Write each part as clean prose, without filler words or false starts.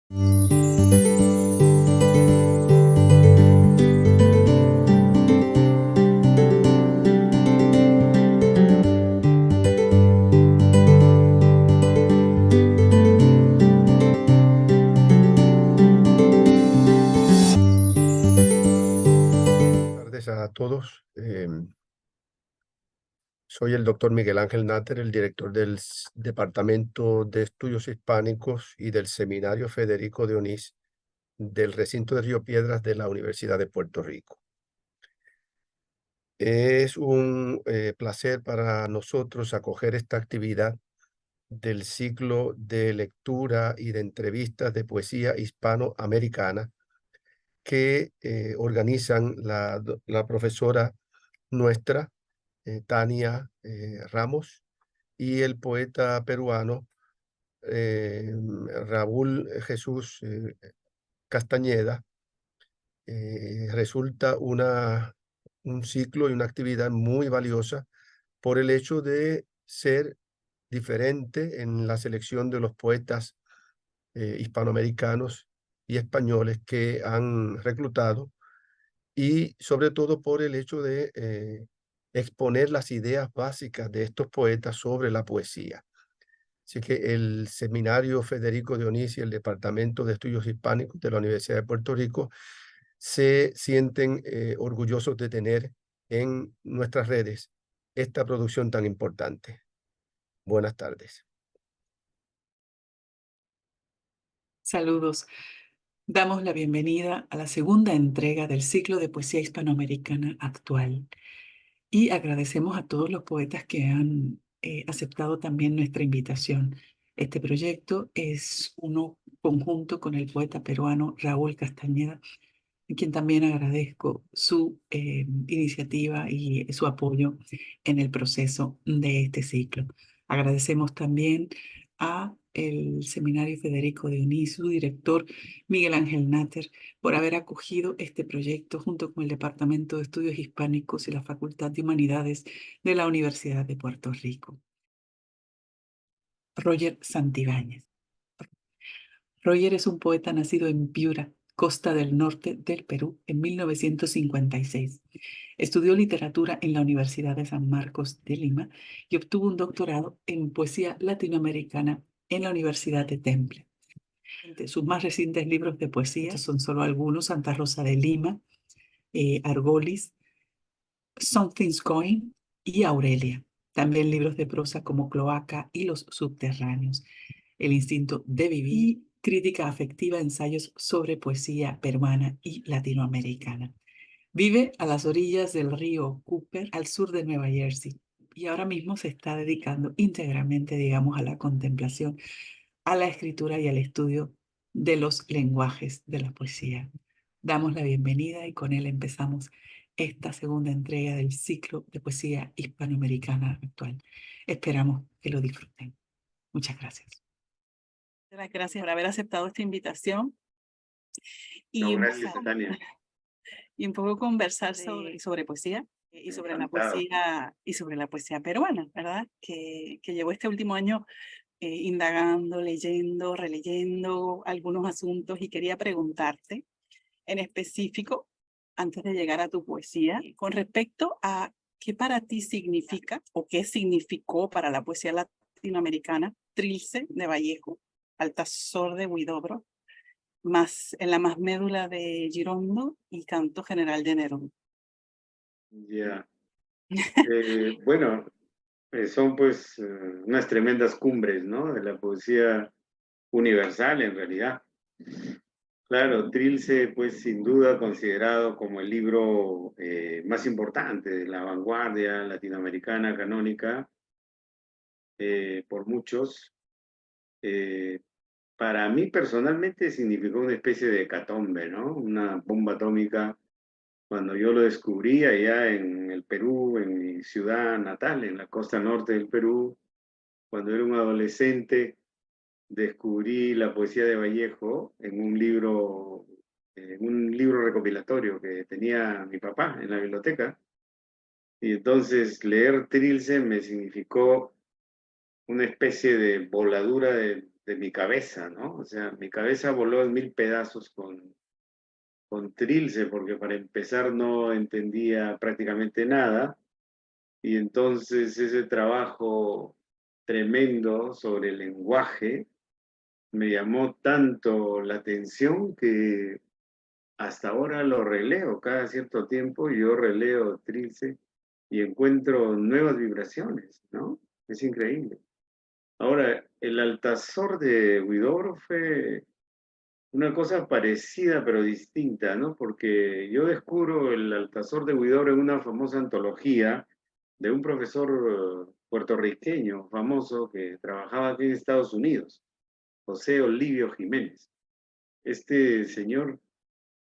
Tardes a todos. Soy el doctor Miguel Ángel Náter, el director del Departamento de Estudios Hispánicos y del Seminario Federico de Onís del recinto de Río Piedras de la Universidad de Puerto Rico. Es un placer para nosotros acoger esta actividad del ciclo de lectura y de entrevistas de poesía hispanoamericana que organizan la profesora nuestra, Tania Ramos, y el poeta peruano Raúl Jesús Castañeda. Resulta un ciclo y una actividad muy valiosa por el hecho de ser diferente en la selección de los poetas hispanoamericanos y españoles que han reclutado, y sobre todo por el hecho de exponer las ideas básicas de estos poetas sobre la poesía. Así que el Seminario Federico de Onís y el Departamento de Estudios Hispánicos de la Universidad de Puerto Rico se sienten orgullosos de tener en nuestras redes esta producción tan importante. Buenas tardes. Saludos. Damos la bienvenida a la segunda entrega del ciclo de poesía hispanoamericana actual y agradecemos a todos los poetas que han aceptado también nuestra invitación. Este proyecto es uno conjunto con el poeta peruano Raúl Castañeda, a quien también agradezco su iniciativa y su apoyo en el proceso de este ciclo. Agradecemos también a el Seminario Federico de Onís, su director Miguel Ángel Náter, por haber acogido este proyecto junto con el Departamento de Estudios Hispánicos y la Facultad de Humanidades de la Universidad de Puerto Rico. Roger Santibáñez. Roger es un poeta nacido en Piura, costa del norte del Perú, en 1956. Estudió literatura en la Universidad de San Marcos de Lima y obtuvo un doctorado en poesía latinoamericana en la Universidad de Temple. Sus más recientes libros de poesía son solo algunos: Santa Rosa de Lima, Argolis, Something's Going y Aurelia. También libros de prosa como Cloaca y Los Subterráneos, El instinto de vivir, crítica afectiva, ensayos sobre poesía peruana y latinoamericana. Vive a las orillas del río Cooper, al sur de Nueva Jersey, y ahora mismo se está dedicando íntegramente, digamos, a la contemplación, a la escritura y al estudio de los lenguajes de la poesía. Damos la bienvenida y con él empezamos esta segunda entrega del ciclo de poesía hispanoamericana actual. Esperamos que lo disfruten. Muchas gracias. Muchas gracias por haber aceptado esta invitación. No, gracias, Tania. Y un poco conversar sobre poesía y sobre la poesía peruana, ¿verdad? Que llevo este último año indagando, leyendo, releyendo algunos asuntos, y quería preguntarte en específico, antes de llegar a tu poesía, con respecto a qué para ti significa o qué significó para la poesía latinoamericana Trilce de Vallejo, Altazor de Huidobro, en la más médula de Girondo y Canto General de Nerón. Ya. Bueno, son pues unas tremendas cumbres, ¿no? De la poesía universal, en realidad. Claro, Trilce, pues sin duda considerado como el libro más importante de la vanguardia latinoamericana canónica por muchos. Para mí personalmente significó una especie de hecatombe, ¿no? Una bomba atómica cuando yo lo descubrí allá en el Perú, en mi ciudad natal, en la costa norte del Perú. Cuando era un adolescente, descubrí la poesía de Vallejo en un libro recopilatorio que tenía mi papá en la biblioteca. Y entonces leer Trilce me significó una especie de voladura de mi cabeza, ¿no? O sea, mi cabeza voló en 1000 pedazos con Trilce, porque para empezar no entendía prácticamente nada, y entonces ese trabajo tremendo sobre el lenguaje me llamó tanto la atención que hasta ahora lo releo, cada cierto tiempo yo releo Trilce y encuentro nuevas vibraciones, ¿no? Es increíble. Ahora, el Altazor de Huidobro fue una cosa parecida pero distinta, ¿no? Porque yo descubro el Altazor de Huidobro en una famosa antología de un profesor puertorriqueño famoso que trabajaba aquí en Estados Unidos, José Olivio Jiménez. Este señor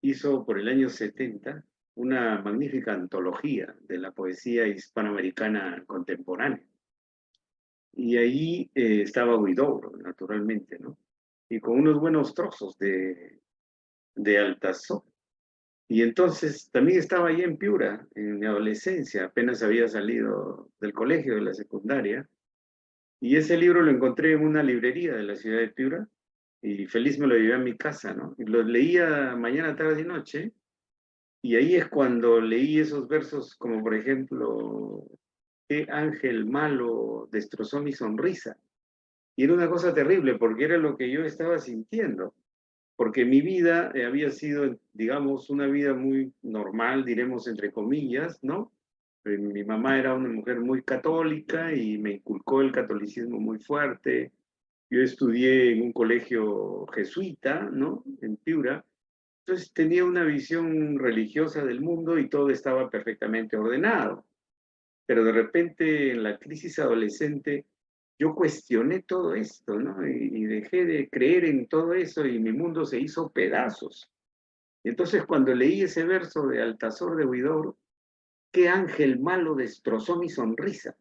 hizo por el año 70 una magnífica antología de la poesía hispanoamericana contemporánea. Y ahí estaba Huidobro, naturalmente, ¿no? Y con unos buenos trozos de Altazor. Y entonces también estaba ahí en Piura, en mi adolescencia, apenas había salido del colegio, de la secundaria, y ese libro lo encontré en una librería de la ciudad de Piura, y feliz me lo llevé a mi casa, ¿no? Y lo leía mañana, tarde y noche, y ahí es cuando leí esos versos como, por ejemplo, ¿qué ángel malo destrozó mi sonrisa? Y era una cosa terrible, porque era lo que yo estaba sintiendo, porque mi vida había sido, digamos, una vida muy normal, diremos entre comillas, ¿no? Mi mamá era una mujer muy católica y me inculcó el catolicismo muy fuerte. Yo estudié en un colegio jesuita, ¿no? En Piura. Entonces tenía una visión religiosa del mundo y todo estaba perfectamente ordenado. Pero de repente en la crisis adolescente yo cuestioné todo esto, ¿no? Y dejé de creer en todo eso y mi mundo se hizo pedazos. Entonces cuando leí ese verso de Altazor de Huidobro, ¿qué ángel malo destrozó mi sonrisa?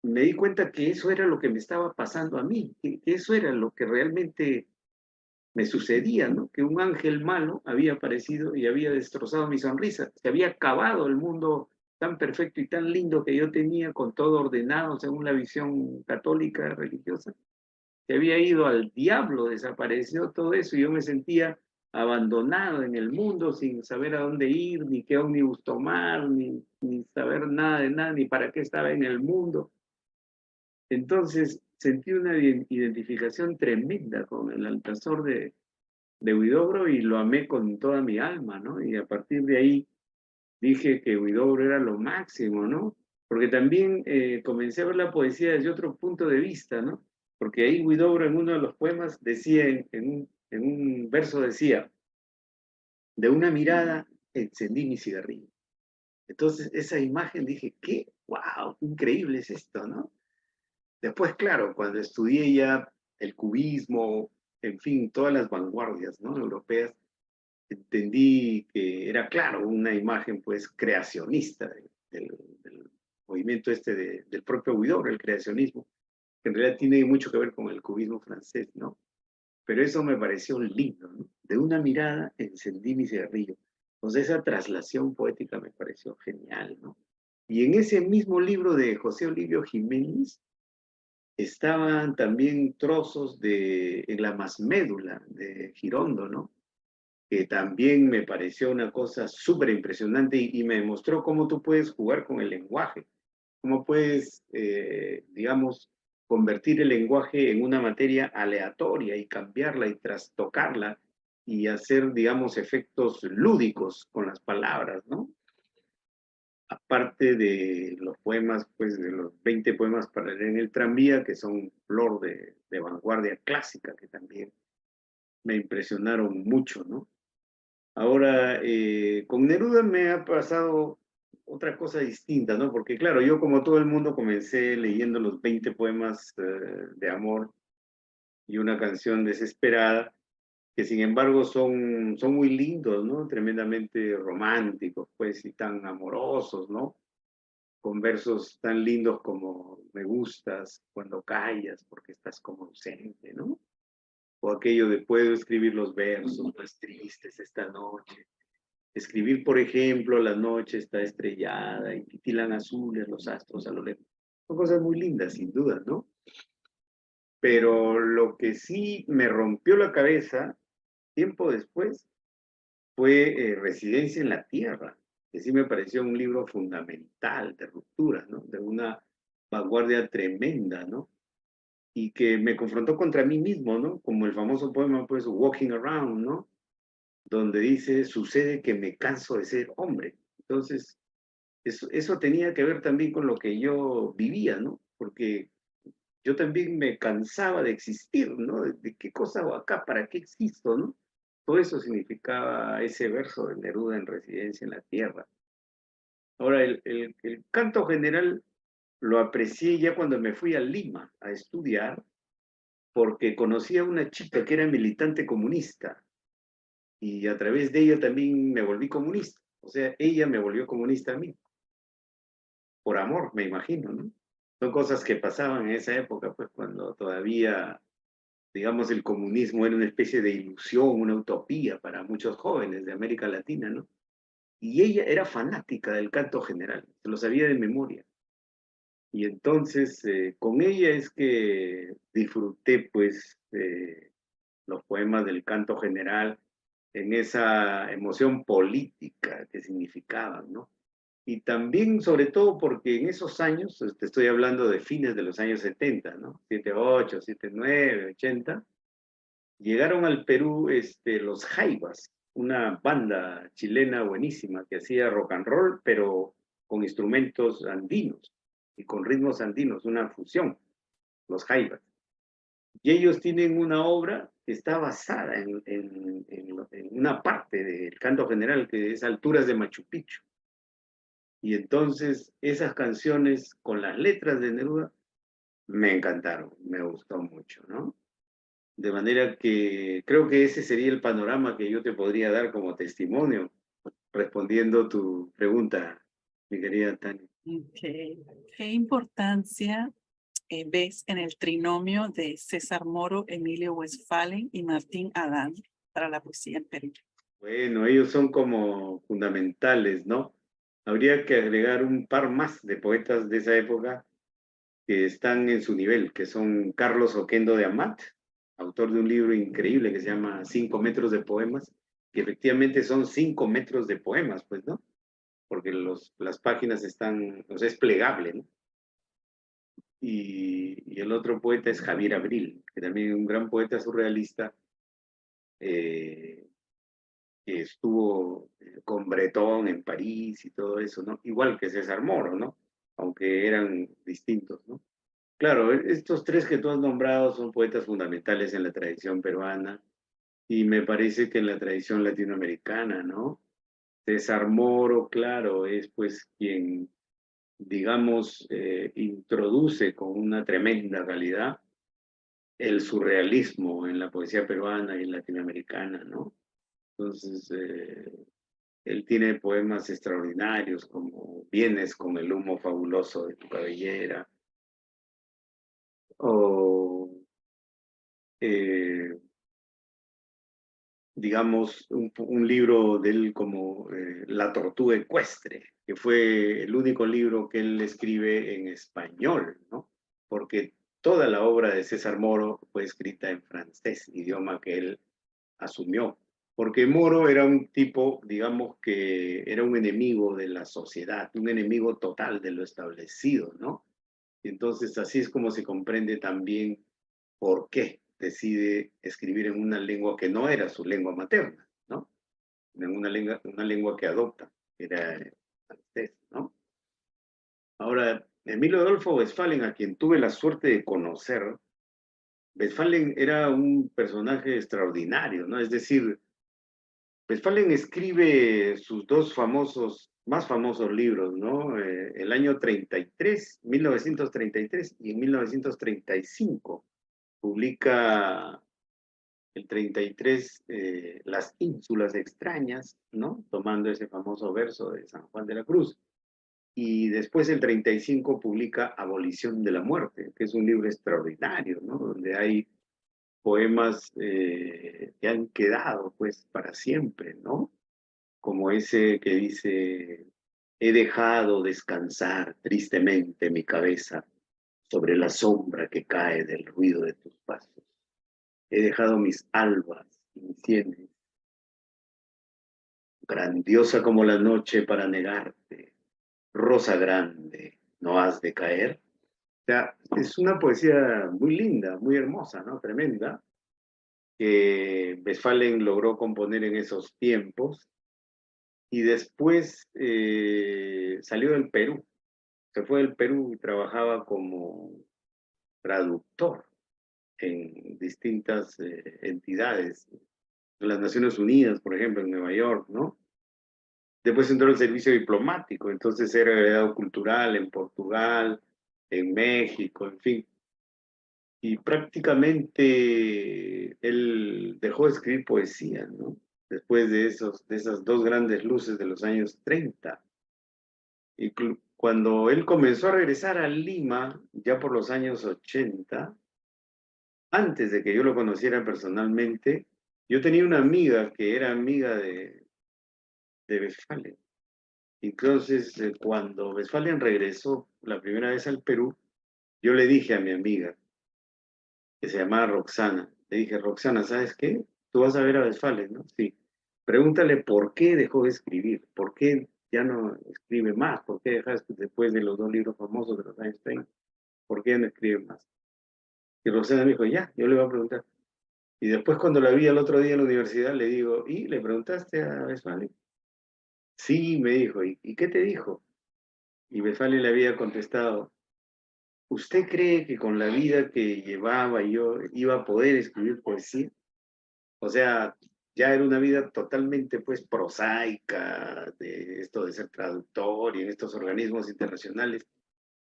Me di cuenta que eso era lo que me estaba pasando a mí, que eso era lo que realmente me sucedía, ¿no? Que un ángel malo había aparecido y había destrozado mi sonrisa. Se había acabado el mundo tan perfecto y tan lindo que yo tenía, con todo ordenado según la visión católica religiosa. Se había ido al diablo, desapareció todo eso y yo me sentía abandonado en el mundo sin saber a dónde ir, ni qué ómnibus tomar, ni saber nada de nada, ni para qué estaba en el mundo. Entonces sentí una identificación tremenda con el Altazor de Huidobro y lo amé con toda mi alma, ¿no? Y a partir de ahí dije que Huidobro era lo máximo, ¿no? Porque también comencé a ver la poesía desde otro punto de vista, ¿no? Porque ahí Huidobro en uno de los poemas decía, en un verso decía, de una mirada encendí mi cigarrillo. Entonces esa imagen dije, ¿qué? ¡Wow! Increíble es esto, ¿no? Después, claro, cuando estudié ya el cubismo, en fin, todas las vanguardias, ¿no? Europeas, entendí que era, claro, una imagen, pues, creacionista del movimiento del propio Huidobro, el creacionismo, que en realidad tiene mucho que ver con el cubismo francés, ¿no? Pero eso me pareció lindo, ¿no? De una mirada encendí mi cigarrillo. Entonces esa traslación poética me pareció genial, ¿no? Y en ese mismo libro de José Olivio Jiménez, estaban también trozos de En la Masmédula de Girondo, ¿no? Que también me pareció una cosa súper impresionante y me mostró cómo tú puedes jugar con el lenguaje, cómo puedes, digamos, convertir el lenguaje en una materia aleatoria y cambiarla y trastocarla y hacer, digamos, efectos lúdicos con las palabras, ¿no? Aparte de los poemas, pues de los 20 poemas para leer en el tranvía, que son flor de vanguardia clásica, que también me impresionaron mucho, ¿no? Ahora, con Neruda me ha pasado otra cosa distinta, ¿no? Porque claro, yo como todo el mundo comencé leyendo los 20 poemas de amor y una canción desesperada, que sin embargo son muy lindos, ¿no? Tremendamente románticos, pues, y tan amorosos, ¿no? Con versos tan lindos como me gustas cuando callas porque estás como ausente, ¿no? O aquello de puedo escribir los versos más tristes esta noche. Escribir, por ejemplo, la noche está estrellada y titilan azules los astros a lo lejos. Son cosas muy lindas, sin duda, ¿no? pero lo que sí me rompió la cabeza tiempo después fue Residencia en la Tierra, que sí me pareció un libro fundamental de ruptura, ¿no? De una vanguardia tremenda, ¿no? Y que me confrontó contra mí mismo, ¿no? Como el famoso poema, pues, Walking Around, ¿no? Donde dice, sucede que me canso de ser hombre. Entonces, eso tenía que ver también con lo que yo vivía, ¿no? Porque yo también me cansaba de existir, ¿no? De qué cosa hago acá, para qué existo, ¿no? Todo eso significaba ese verso de Neruda en Residencia en la Tierra. Ahora, el canto general lo aprecié ya cuando me fui a Lima a estudiar, porque conocí a una chica que era militante comunista y a través de ella también me volví comunista. O sea, ella me volvió comunista a mí, por amor, me imagino, ¿no? Son cosas que pasaban en esa época, pues cuando todavía, digamos, el comunismo era una especie de ilusión, una utopía para muchos jóvenes de América Latina, ¿no? Y ella era fanática del canto general, se lo sabía de memoria. Y entonces, con ella es que disfruté, pues, los poemas del canto general en esa emoción política que significaban, ¿no? Y también, sobre todo, porque en esos años, te estoy hablando de fines de los años 70, ¿no? 78, 79, 80, llegaron al Perú los Jaivas, una banda chilena buenísima que hacía rock and roll, pero con instrumentos andinos y con ritmos andinos, una fusión, los Jaivas. Y ellos tienen una obra que está basada en una parte del canto general, que es Alturas de Machu Picchu. Y entonces esas canciones con las letras de Neruda me encantaron, me gustó mucho, ¿no? De manera que creo que ese sería el panorama que yo te podría dar como testimonio, respondiendo tu pregunta, mi querida Tania. Okay. ¿Qué importancia ves en el trinomio de César Moro, Emilio Westphalen y Martín Adán para la poesía en Perú? Bueno, ellos son como fundamentales, ¿no? Habría que agregar un par más de poetas de esa época que están en su nivel, que son Carlos Oquendo de Amat, autor de un libro increíble que se llama 5 metros de poemas, que efectivamente son 5 metros de poemas, pues, ¿no? Porque las páginas están, o sea, es plegable, ¿no? Y el otro poeta es Javier Abril, que también es un gran poeta surrealista, eh, que estuvo con Bretón en París y todo eso, ¿no? Igual que César Moro, ¿no? Aunque eran distintos, ¿no? Claro, estos tres que tú has nombrado son poetas fundamentales en la tradición peruana y me parece que en la tradición latinoamericana, ¿no? César Moro, claro, es pues quien, digamos, introduce con una tremenda calidad el surrealismo en la poesía peruana y latinoamericana, ¿no? Entonces, él tiene poemas extraordinarios como Vienes con el humo fabuloso de tu cabellera, o digamos, un libro de él como La tortuga ecuestre, que fue el único libro que él escribe en español, ¿no? Porque toda la obra de César Moro fue escrita en francés, idioma que él asumió. Porque Moro era un tipo, digamos, que era un enemigo de la sociedad, un enemigo total de lo establecido, ¿no? Y entonces así es como se comprende también por qué decide escribir en una lengua que no era su lengua materna, ¿no? En una lengua que adopta, que era francés, ¿no? Ahora, Emilio Adolfo Westphalen, a quien tuve la suerte de conocer, Westphalen era un personaje extraordinario, ¿no? Es decir, Westphalen escribe sus dos más famosos libros, ¿no? El año 33, 1933 y en 1935 publica el 33, Las ínsulas extrañas, ¿no? Tomando ese famoso verso de San Juan de la Cruz. Y después el 35 publica Abolición de la Muerte, que es un libro extraordinario, ¿no? Donde hay poemas que han quedado, pues, para siempre, ¿no? Como ese que dice, he dejado descansar tristemente mi cabeza sobre la sombra que cae del ruido de tus he dejado mis albas y mis sienes, grandiosa como la noche para negarte, rosa grande, ¿no has de caer? O sea, es una poesía muy linda, muy hermosa, ¿no? Tremenda, que Westphalen logró componer en esos tiempos y después salió del Perú. Se fue del Perú y trabajaba como traductor en distintas entidades, en las Naciones Unidas, por ejemplo, en Nueva York, ¿no? Después entró al servicio diplomático, entonces era agregado cultural en Portugal, en México, en fin. Y prácticamente él dejó de escribir poesía, ¿no? Después de esas dos grandes luces de los años 30. Y cuando él comenzó a regresar a Lima, ya por los años 80, antes de que yo lo conociera personalmente, yo tenía una amiga que era amiga de Westphalen. Entonces, cuando Westphalen regresó la primera vez al Perú, yo le dije a mi amiga, que se llamaba Roxana, le dije, Roxana, ¿sabes qué? Tú vas a ver a Westphalen, ¿no? Sí. Pregúntale por qué dejó de escribir, por qué ya no escribe más, por qué dejaste después de los dos libros famosos de los años 30, por qué ya no escribe más. Y Roxana me dijo, ya, yo le voy a preguntar. Y después cuando la vi al otro día en la universidad, le digo, ¿y le preguntaste a Westphalen? Sí, me dijo, ¿y qué te dijo? Y Westphalen le había contestado, ¿usted cree que con la vida que llevaba yo iba a poder escribir poesía? O sea, ya era una vida totalmente pues prosaica, de esto de ser traductor y en estos organismos internacionales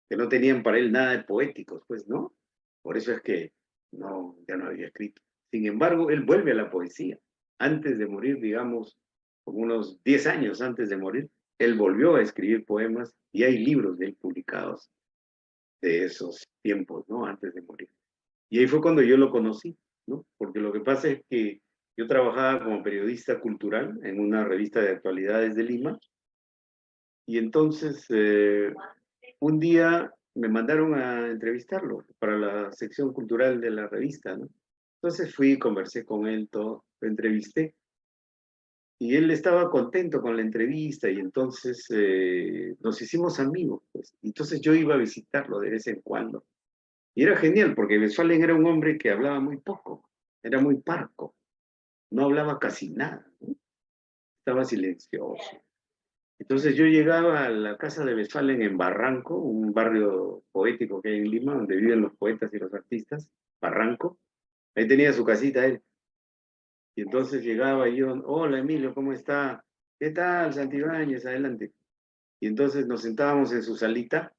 que no tenían para él nada de poéticos, pues, ¿no? Por eso es que no, ya no había escrito. Sin embargo, él vuelve a la poesía. Antes de morir, digamos, como unos 10 años antes de morir, él volvió a escribir poemas y hay libros de él publicados de esos tiempos, ¿no? Antes de morir. Y ahí fue cuando yo lo conocí, ¿no? Porque lo que pasa es que yo trabajaba como periodista cultural en una revista de actualidades de Lima y entonces un día me mandaron a entrevistarlo para la sección cultural de la revista, ¿no? Entonces fui, conversé con él, todo, lo entrevisté y él estaba contento con la entrevista y entonces nos hicimos amigos, pues. Entonces yo iba a visitarlo de vez en cuando. Y era genial porque Westphalen era un hombre que hablaba muy poco, era muy parco, no hablaba casi nada, ¿no? Estaba silencioso. Entonces yo llegaba a la casa de Westphalen en Barranco, un barrio poético que hay en Lima, donde viven los poetas y los artistas, Barranco. Ahí tenía su casita él. Y entonces llegaba y yo, hola Emilio, ¿cómo está? ¿Qué tal, Santibáñez? Adelante. Y entonces nos sentábamos en su salita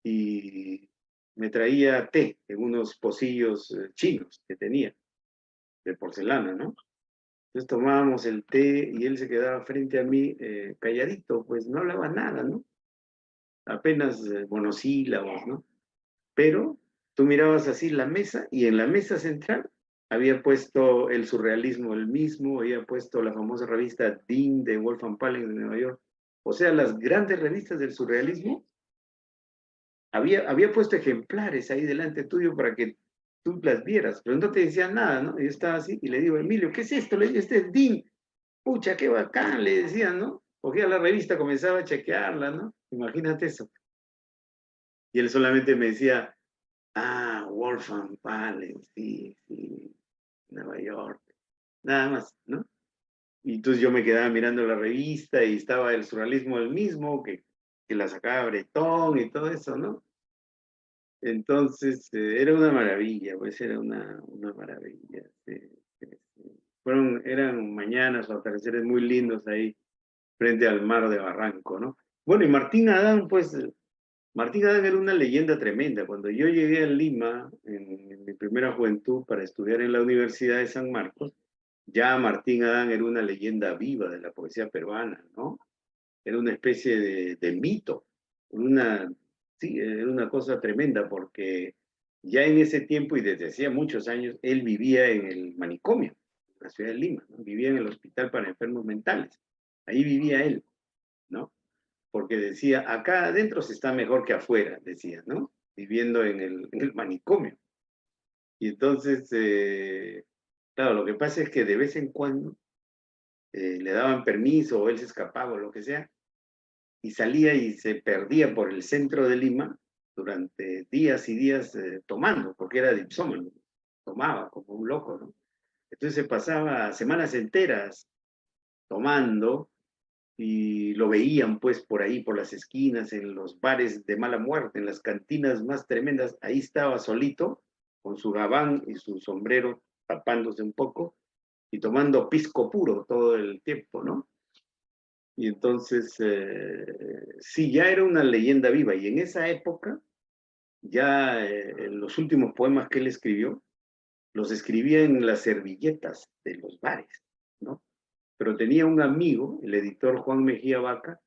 y me traía té en unos pocillos chinos que tenía, de porcelana, ¿no? Entonces tomábamos el té y él se quedaba frente a mí calladito, pues no hablaba nada, ¿no? Apenas monosílabos, ¿no? Pero tú mirabas así la mesa y en la mesa central había puesto el surrealismo él mismo, había puesto la famosa revista Dean de Wolfgang Pauli de Nueva York. O sea, las grandes revistas del surrealismo, había puesto ejemplares ahí delante tuyo para que tú las vieras, pero no te decían nada, ¿no? Yo estaba así y le digo, Emilio, ¿qué es esto? Le digo, este es Dean. Pucha, qué bacán, le decían, ¿no? Cogía la revista, comenzaba a chequearla, ¿no? Imagínate eso. Y él solamente me decía, ah, Wolfgang Pauli, sí, sí, Nueva York. Nada más, ¿no? Y entonces yo me quedaba mirando la revista y estaba el surrealismo el mismo, que la sacaba Breton y todo eso, ¿no? Entonces, era una maravilla, pues era una maravilla. Sí, sí, sí. Eran mañanas o atardeceres muy lindos ahí frente al mar de Barranco, ¿no? Bueno, y Martín Adán, pues, Martín Adán era una leyenda tremenda. Cuando yo llegué a Lima, en mi primera juventud, para estudiar en la Universidad de San Marcos, ya Martín Adán era una leyenda viva de la poesía peruana, ¿no? Era una especie de mito, una, sí, era una cosa tremenda porque ya en ese tiempo y desde hacía muchos años, él vivía en el manicomio, en la ciudad de Lima, ¿no? Vivía en el hospital para enfermos mentales, ahí vivía él, ¿no? Porque decía, acá adentro se está mejor que afuera, decía, ¿no? Viviendo en el manicomio. Y entonces, claro, lo que pasa es que de vez en cuando le daban permiso o él se escapaba o lo que sea, y salía y se perdía por el centro de Lima durante días y días tomando, porque era dipsómano, tomaba como un loco, ¿no? Entonces se pasaba semanas enteras tomando y lo veían pues por ahí, por las esquinas, en los bares de mala muerte, en las cantinas más tremendas, ahí estaba solito, con su gabán y su sombrero tapándose un poco y tomando pisco puro todo el tiempo, ¿no? Y entonces, sí, ya era una leyenda viva. Y en esa época, ya en los últimos poemas que él escribió, los escribía en las servilletas de los bares, ¿no? Pero tenía un amigo, el editor Juan Mejía Vaca,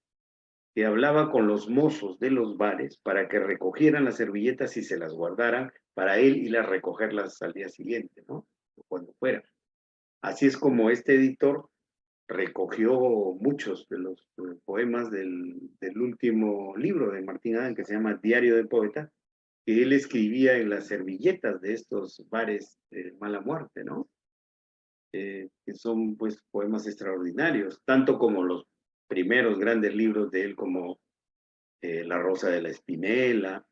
que hablaba con los mozos de los bares para que recogieran las servilletas y se las guardaran para él ir a recogerlas al día siguiente, ¿no? O cuando fuera. Así es como este editor recogió muchos de los poemas del último libro de Martín Adán, que se llama Diario del Poeta, que él escribía en las servilletas de estos bares de mala muerte, ¿no? Que son pues poemas extraordinarios, tanto como los primeros grandes libros de él, como La Rosa de la Espinela,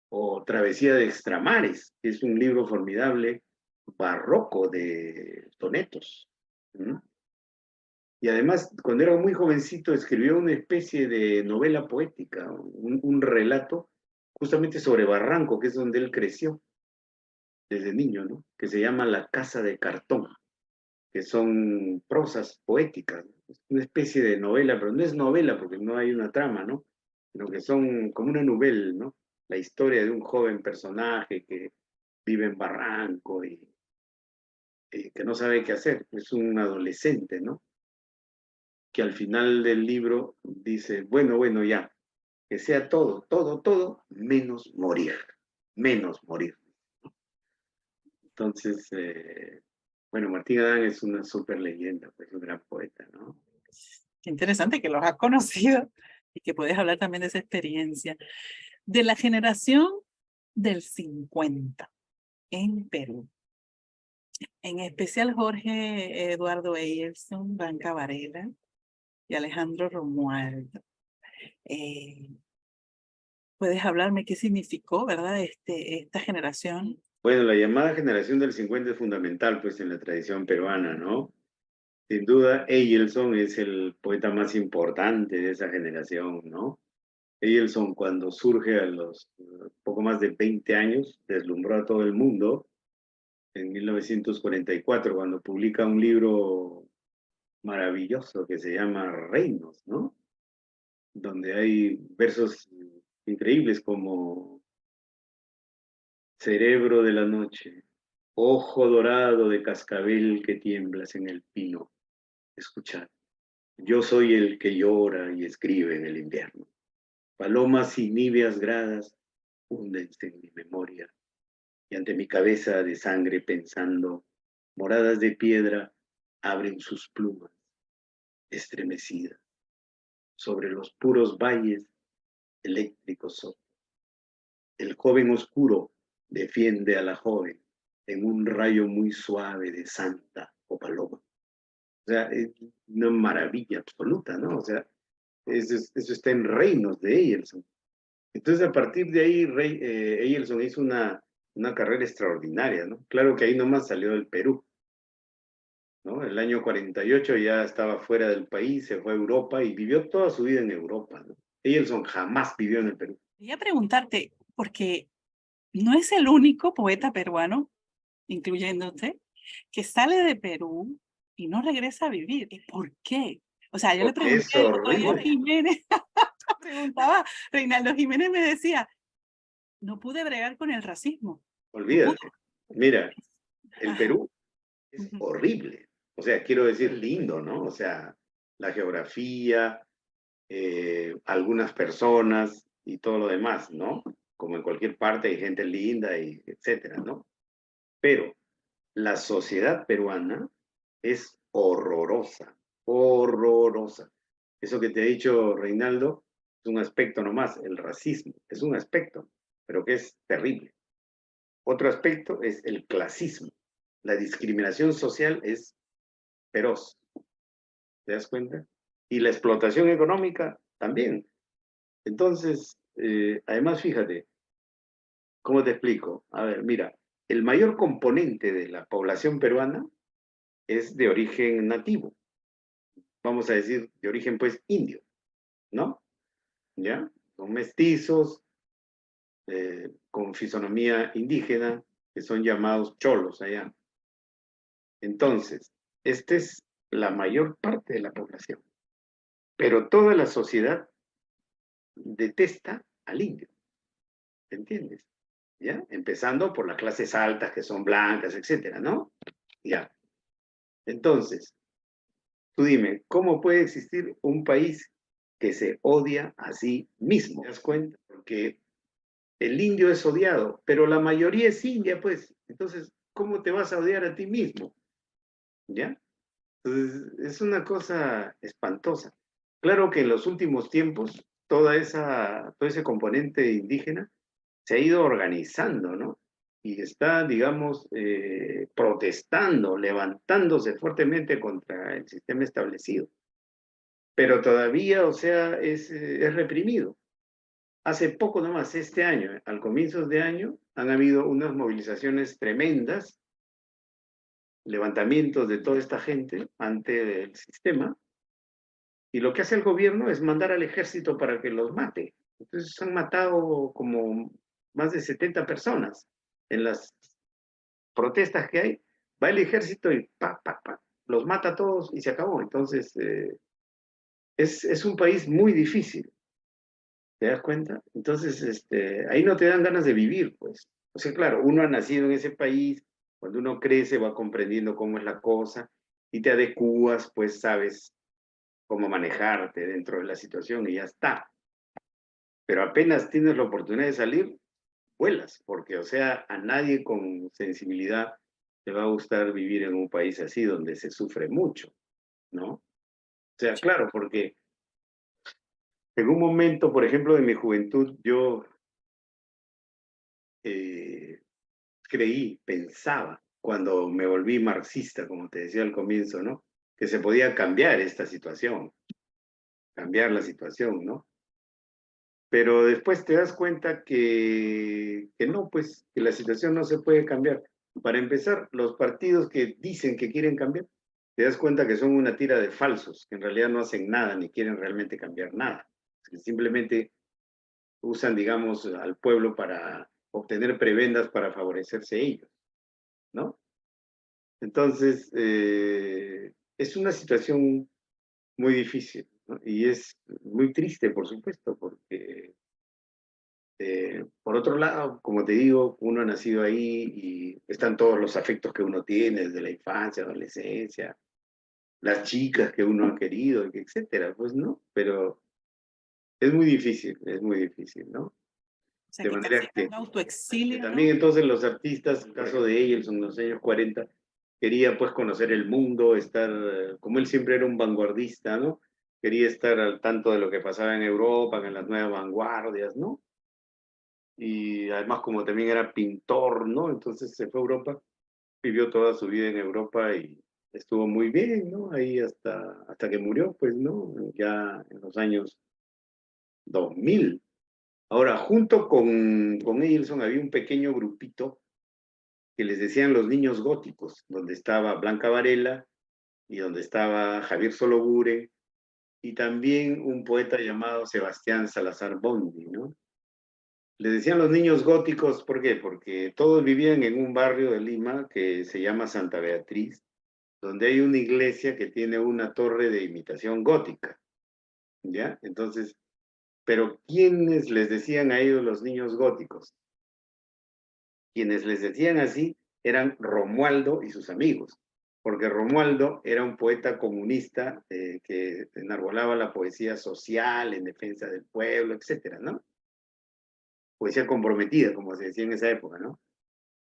o Travesía de Extramares, que es un libro formidable, barroco de sonetos. ¿Mm? Y además, cuando era muy jovencito, escribió una especie de novela poética, un relato justamente sobre Barranco, que es donde él creció desde niño, ¿no? Que se llama La Casa de Cartón, que son prosas poéticas, ¿no? Es una especie de novela, pero no es novela porque no hay una trama, ¿no? Sino que son como una novela, ¿no? La historia de un joven personaje que vive en Barranco y que no sabe qué hacer, es un adolescente, ¿no? Que al final del libro dice, bueno, bueno, ya, que sea todo, todo, todo, menos morir. Entonces, bueno, Martín Adán es una súper leyenda, pues un gran poeta, ¿no? Qué interesante que los has conocido y que puedes hablar también de esa experiencia. De la generación del 50 en Perú, en especial Jorge Eduardo Eyerson, Blanca Varela y Alejandro Romualdo. ¿Puedes hablarme qué significó, verdad, esta generación? Bueno, la llamada generación del 50 es fundamental, pues, en la tradición peruana, ¿no? Sin duda, Eyelson es el poeta más importante de esa generación, ¿no? Eyelson, cuando surge a los poco más de 20 años, deslumbró a todo el mundo en 1944, cuando publica un libro maravilloso que se llama Reinos, ¿no? Donde hay versos increíbles como cerebro de la noche, ojo dorado de cascabel que tiemblas en el pino. Escuchad, yo soy el que llora y escribe en el invierno. Palomas y níveas gradas húndense en mi memoria y ante mi cabeza de sangre pensando, moradas de piedra abren sus plumas estremecidas sobre los puros valles eléctricos soplos. El joven oscuro defiende a la joven en un rayo muy suave de santa o paloma. O sea, es una maravilla absoluta, ¿no? O sea, eso está en Reinos de Eyerson. Entonces, a partir de ahí, Eyerson hizo una carrera extraordinaria, ¿no? Claro que ahí nomás salió del Perú, ¿no? El año 48 ya estaba fuera del país, se fue a Europa y vivió toda su vida en Europa, ¿no? Eyerson jamás vivió en el Perú. Quería preguntarte, porque no es el único poeta peruano, incluyéndote, que sale de Perú y no regresa a vivir. ¿Y por qué? O sea, yo le Porque es pregunté el otro día a horrible. Jiménez, preguntaba, Reinaldo Jiménez me decía, no pude bregar con el racismo. No pude. Olvídate. Mira, el Ajá. Perú es horrible. O sea, quiero decir lindo, ¿no? O sea, la geografía, algunas personas y todo lo demás, ¿no? Como en cualquier parte hay gente linda y etcétera, ¿no? Pero la sociedad peruana es horrorosa, horrorosa. Eso que te ha dicho Reinaldo es un aspecto nomás, el racismo, es un aspecto, pero que es terrible. Otro aspecto es el clasismo. La discriminación social es feroz. ¿Te das cuenta? Y la explotación económica también. Entonces, además, fíjate, ¿cómo te explico? A ver, mira, el mayor componente de la población peruana es de origen nativo. Vamos a decir, de origen, pues, indio, ¿no? ¿Ya? Son mestizos, con fisonomía indígena, que son llamados cholos allá. Entonces, esta es la mayor parte de la población. Pero toda la sociedad detesta al indio, ¿entiendes? ¿Ya? Empezando por las clases altas, que son blancas, etcétera, ¿no? Ya. Entonces, tú dime, ¿cómo puede existir un país que se odia a sí mismo? ¿Te das cuenta? Porque el indio es odiado, pero la mayoría es india, pues. Entonces, ¿cómo te vas a odiar a ti mismo? ¿Ya? Entonces, es una cosa espantosa. Claro que en los últimos tiempos, todo ese componente indígena se ha ido organizando, ¿no? Y está, digamos, protestando, levantándose fuertemente contra el sistema establecido. Pero todavía, o sea, es reprimido. Hace poco nomás, este año, al comienzo de año, han habido unas movilizaciones tremendas, levantamientos de toda esta gente ante el sistema, y lo que hace el gobierno es mandar al ejército para que los mate. Entonces han matado como más de 70 personas en las protestas que hay. Va el ejército y los mata a todos y se acabó. Entonces, es un país muy difícil, ¿te das cuenta? Entonces, ahí no te dan ganas de vivir, pues. O sea, claro, uno ha nacido en ese país, cuando uno crece va comprendiendo cómo es la cosa y te adecuas, pues sabes cómo manejarte dentro de la situación y ya está. Pero apenas tienes la oportunidad de salir, vuelas, porque, o sea, a nadie con sensibilidad le va a gustar vivir en un país así, donde se sufre mucho, ¿no? O sea, claro, porque en un momento, por ejemplo, de mi juventud, yo pensaba, cuando me volví marxista, como te decía al comienzo, ¿no? Que se podía cambiar esta situación, cambiar la situación, ¿no? Pero después te das cuenta que no, pues, que la situación no se puede cambiar. Para empezar, los partidos que dicen que quieren cambiar, te das cuenta que son una tira de falsos, que en realidad no hacen nada ni quieren realmente cambiar nada. Que simplemente usan, digamos, al pueblo para obtener prebendas para favorecerse ellos, ¿no? Entonces, es una situación muy difícil, ¿no? Y es muy triste, por supuesto, porque por otro lado, como te digo, uno ha nacido ahí y están todos los afectos que uno tiene desde la infancia, adolescencia, las chicas que uno ha querido, etcétera, pues no, pero es muy difícil, ¿no? O sea, De que manera casi que un autoexilio, ¿no? también entonces los artistas, el caso de ellos en los años 40, quería pues conocer el mundo, estar, como él siempre era un vanguardista, ¿no? Quería estar al tanto de lo que pasaba en Europa, en las nuevas vanguardias, ¿no? Y además como también era pintor, ¿no? Entonces se fue a Europa, vivió toda su vida en Europa y estuvo muy bien, ¿no? Ahí hasta que murió, pues, ¿no? Ya en los años 2000. Ahora, junto con Eilson había un pequeño grupito que les decían los niños góticos, donde estaba Blanca Varela y donde estaba Javier Solobure y también un poeta llamado Sebastián Salazar Bondi, ¿no? Les decían los niños góticos, ¿por qué? Porque todos vivían en un barrio de Lima que se llama Santa Beatriz, donde hay una iglesia que tiene una torre de imitación gótica, ¿ya? Entonces, pero ¿quiénes les decían a ellos los niños góticos? Quienes les decían así eran Romualdo y sus amigos, porque Romualdo era un poeta comunista que enarbolaba la poesía social en defensa del pueblo, etcétera, ¿no? Poesía comprometida, como se decía en esa época, ¿no?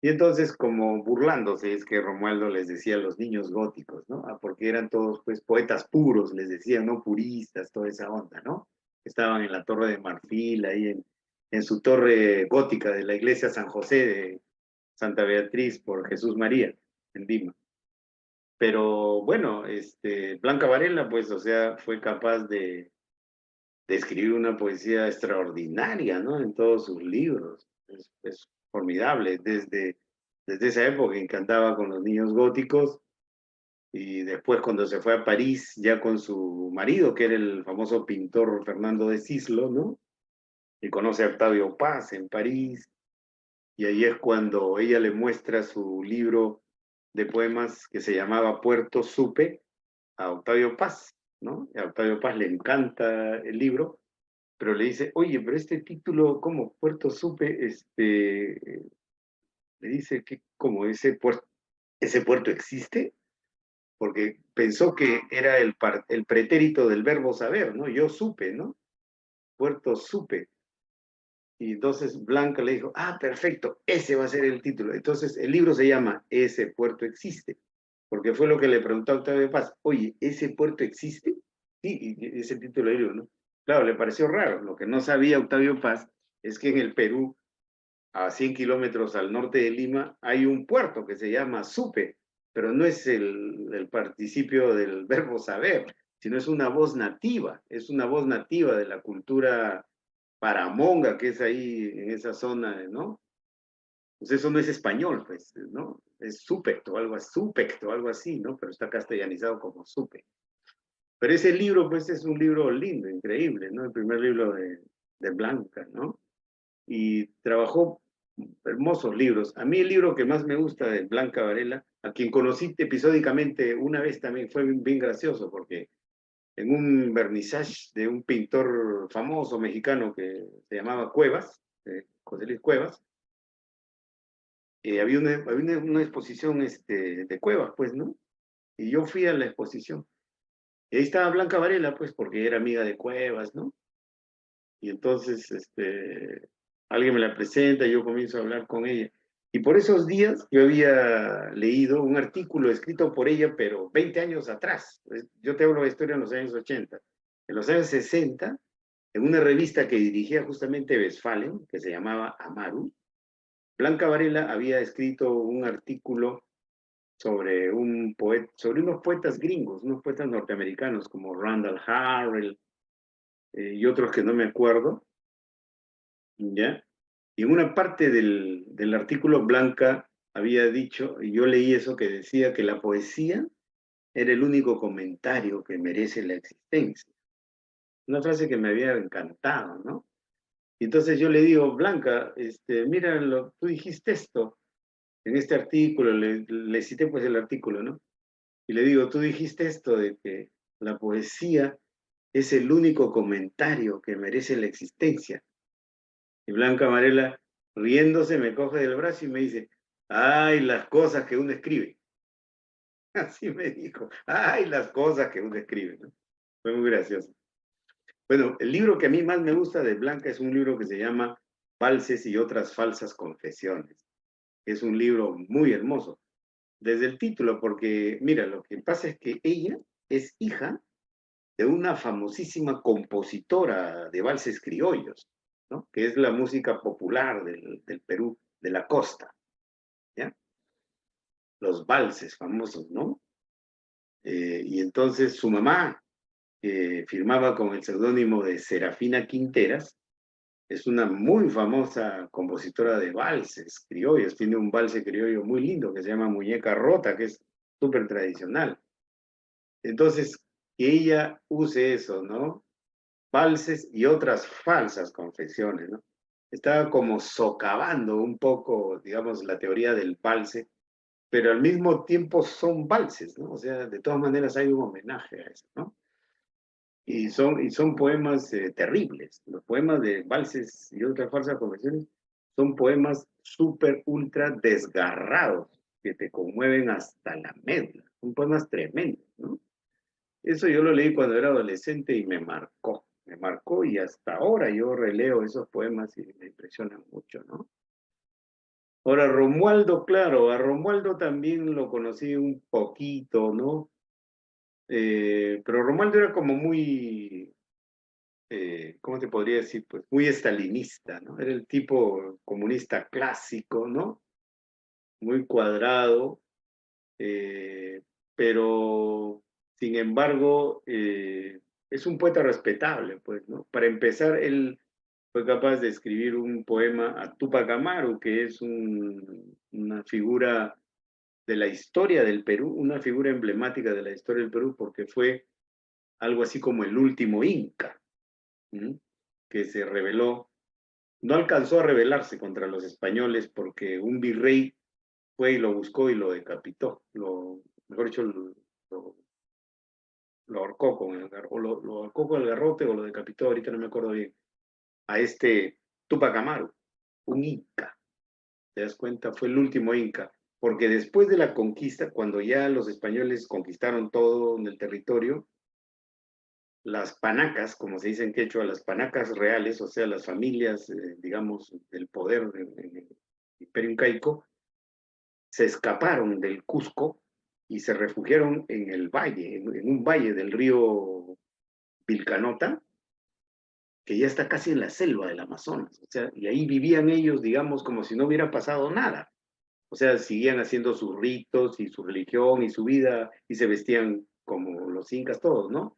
Y entonces, como burlándose, es que Romualdo les decía a los niños góticos, ¿no? Porque eran todos, pues, poetas puros, les decían, ¿no? Puristas, toda esa onda, ¿no? Estaban en la Torre de Marfil, ahí en su torre gótica de la iglesia San José Santa Beatriz por Jesús María, en Lima. Pero bueno, Blanca Varela, pues, o sea, fue capaz de escribir una poesía extraordinaria, ¿no? En todos sus libros. Es formidable. Desde esa época en que cantaba con los niños góticos, y después cuando se fue a París ya con su marido, que era el famoso pintor Fernando de Cislo, ¿no? Y conoce a Octavio Paz en París, y ahí es cuando ella le muestra su libro de poemas que se llamaba Puerto Supe a Octavio Paz, ¿no? Y a Octavio Paz le encanta el libro, pero le dice, oye, pero este título, ¿cómo? Puerto Supe, le dice que como ese puerto existe, porque pensó que era el pretérito del verbo saber, ¿no? Yo supe, ¿no? Puerto Supe. Y entonces Blanca le dijo, ah, perfecto, ese va a ser el título. Entonces el libro se llama Ese puerto existe, porque fue lo que le preguntó a Octavio Paz, oye, ¿ese puerto existe? Sí, y ese título del libro, ¿no? Claro, le pareció raro. Lo que no sabía Octavio Paz es que en el Perú, a 100 kilómetros al norte de Lima, hay un puerto que se llama Supe, pero no es el participio del verbo saber, sino es una voz nativa de la cultura paramonga que es ahí en esa zona, ¿no? Pues eso no es español, pues, ¿no? Es súpecto, algo así, ¿no? Pero está castellanizado como supe. Pero ese libro, pues, es un libro lindo, increíble, ¿no? El primer libro de Blanca, ¿no? Y trabajó hermosos libros. A mí el libro que más me gusta de Blanca Varela, a quien conocí episódicamente una vez también, fue bien gracioso, porque en un vernissage de un pintor famoso mexicano que se llamaba Cuevas, José Luis Cuevas, había una exposición de Cuevas, pues, ¿no? Y yo fui a la exposición. Y ahí estaba Blanca Varela, pues, porque era amiga de Cuevas, ¿no? Y entonces, alguien me la presenta y yo comienzo a hablar con ella. Y por esos días yo había leído un artículo escrito por ella, pero 20 años atrás. Yo te hablo de historia en los años 80. En los años 60, en una revista que dirigía justamente Westphalen, que se llamaba Amaru, Blanca Varela había escrito un artículo sobre sobre unos poetas gringos, unos poetas norteamericanos como Randall Harrell y otros que no me acuerdo, ¿ya? Y en una parte del artículo Blanca había dicho, y yo leí eso que decía que la poesía era el único comentario que merece la existencia. Una frase que me había encantado, ¿no? Y entonces yo le digo, Blanca, mira, tú dijiste esto en este artículo, le cité pues el artículo, ¿no? Y le digo, tú dijiste esto de que la poesía es el único comentario que merece la existencia. Y Blanca Varela, riéndose, me coge del brazo y me dice, ay, las cosas que uno escribe. Así me dijo, ay, las cosas que uno escribe, ¿no? Fue muy gracioso. Bueno, el libro que a mí más me gusta de Blanca es un libro que se llama Valses y otras falsas confesiones. Es un libro muy hermoso. Desde el título, porque mira, lo que pasa es que ella es hija de una famosísima compositora de valses criollos, ¿no? Que es la música popular del Perú, de la costa, ¿ya? Los valses famosos, ¿no? Y entonces su mamá, que firmaba con el seudónimo de Serafina Quinteras, es una muy famosa compositora de valses criollos. Tiene un valse criollo muy lindo que se llama Muñeca Rota, que es súper tradicional. Entonces, que ella use eso, ¿no? Valses y otras falsas confesiones, ¿no? Estaba como socavando un poco, digamos, la teoría del valse, pero al mismo tiempo son valses, ¿no? O sea, de todas maneras hay un homenaje a eso, ¿no? Y son poemas terribles. Los poemas de valses y otras falsas confesiones son poemas súper, ultra desgarrados, que te conmueven hasta la médula. Son poemas tremendos, ¿no? Eso yo lo leí cuando era adolescente y me marcó y hasta ahora yo releo esos poemas y me impresionan mucho, ¿no? Ahora, Romualdo, claro, a Romualdo también lo conocí un poquito, ¿no? Pero Romualdo era como muy, ¿cómo te podría decir? Pues muy estalinista, ¿no? Era el tipo comunista clásico, ¿no? muy cuadrado, pero sin embargo es un poeta respetable, pues, ¿no? Para empezar, él fue capaz de escribir un poema a Túpac Amaru, que es una figura de la historia del Perú, una figura emblemática de la historia del Perú, porque fue algo así como el último Inca, ¿m? Que se rebeló. No alcanzó a rebelarse contra los españoles porque un virrey fue y lo buscó y lo decapitó, mejor dicho, lo ahorcó con el garrote, lo ahorcó con el garrote o lo decapitó, ahorita no me acuerdo bien, a este Túpac Amaru, un Inca. ¿Te das cuenta? Fue el último Inca, porque después de la conquista, cuando ya los españoles conquistaron todo en el territorio, las panacas, como se dice en quechua, las panacas reales, o sea, las familias, digamos, del poder del Imperio Incaico, se escaparon del Cusco y se refugiaron en el valle, en un valle del río Vilcanota, que ya está casi en la selva del Amazonas, o sea, y ahí vivían ellos, digamos, como si no hubiera pasado nada. O sea, seguían haciendo sus ritos y su religión y su vida y se vestían como los incas todos, ¿no?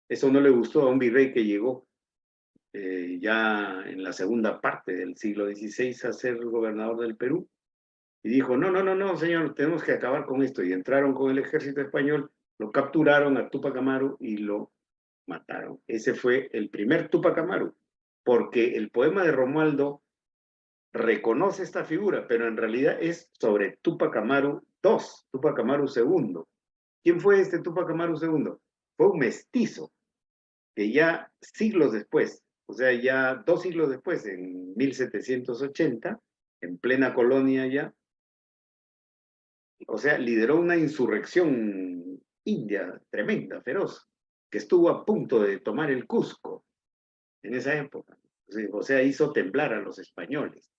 Eso no le gustó a un virrey que llegó ya en la segunda parte del siglo XVI a ser gobernador del Perú y dijo, no, no, no, no, señor, tenemos que acabar con esto. Y entraron con el ejército español, lo capturaron a Túpac Amaru y lo mataron. Ese fue el primer Túpac Amaru, porque el poema de Romualdo reconoce esta figura, pero en realidad es sobre Túpac Amaru II, Túpac Amaru II. ¿Quién fue este Túpac Amaru II? Fue un mestizo que ya siglos después, o sea, ya 2 siglos después, en 1780, en plena colonia ya, o sea, lideró una insurrección india tremenda, feroz, que estuvo a punto de tomar el Cusco en esa época. O sea, hizo temblar a los españoles.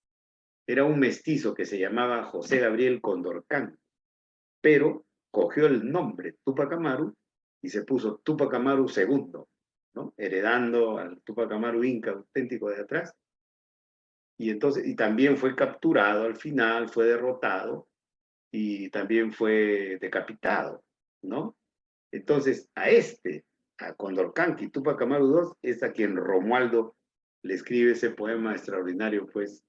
Era un mestizo que se llamaba José Gabriel Condorcán, pero cogió el nombre Túpac Amaru y se puso Túpac Amaru II, ¿no? Heredando al Túpac Amaru inca auténtico de atrás. Y entonces, y también fue capturado al final, fue derrotado y también fue decapitado, ¿no? Entonces, a Condorcanqui, Túpac Amaru II, es a quien Romualdo le escribe ese poema extraordinario, pues,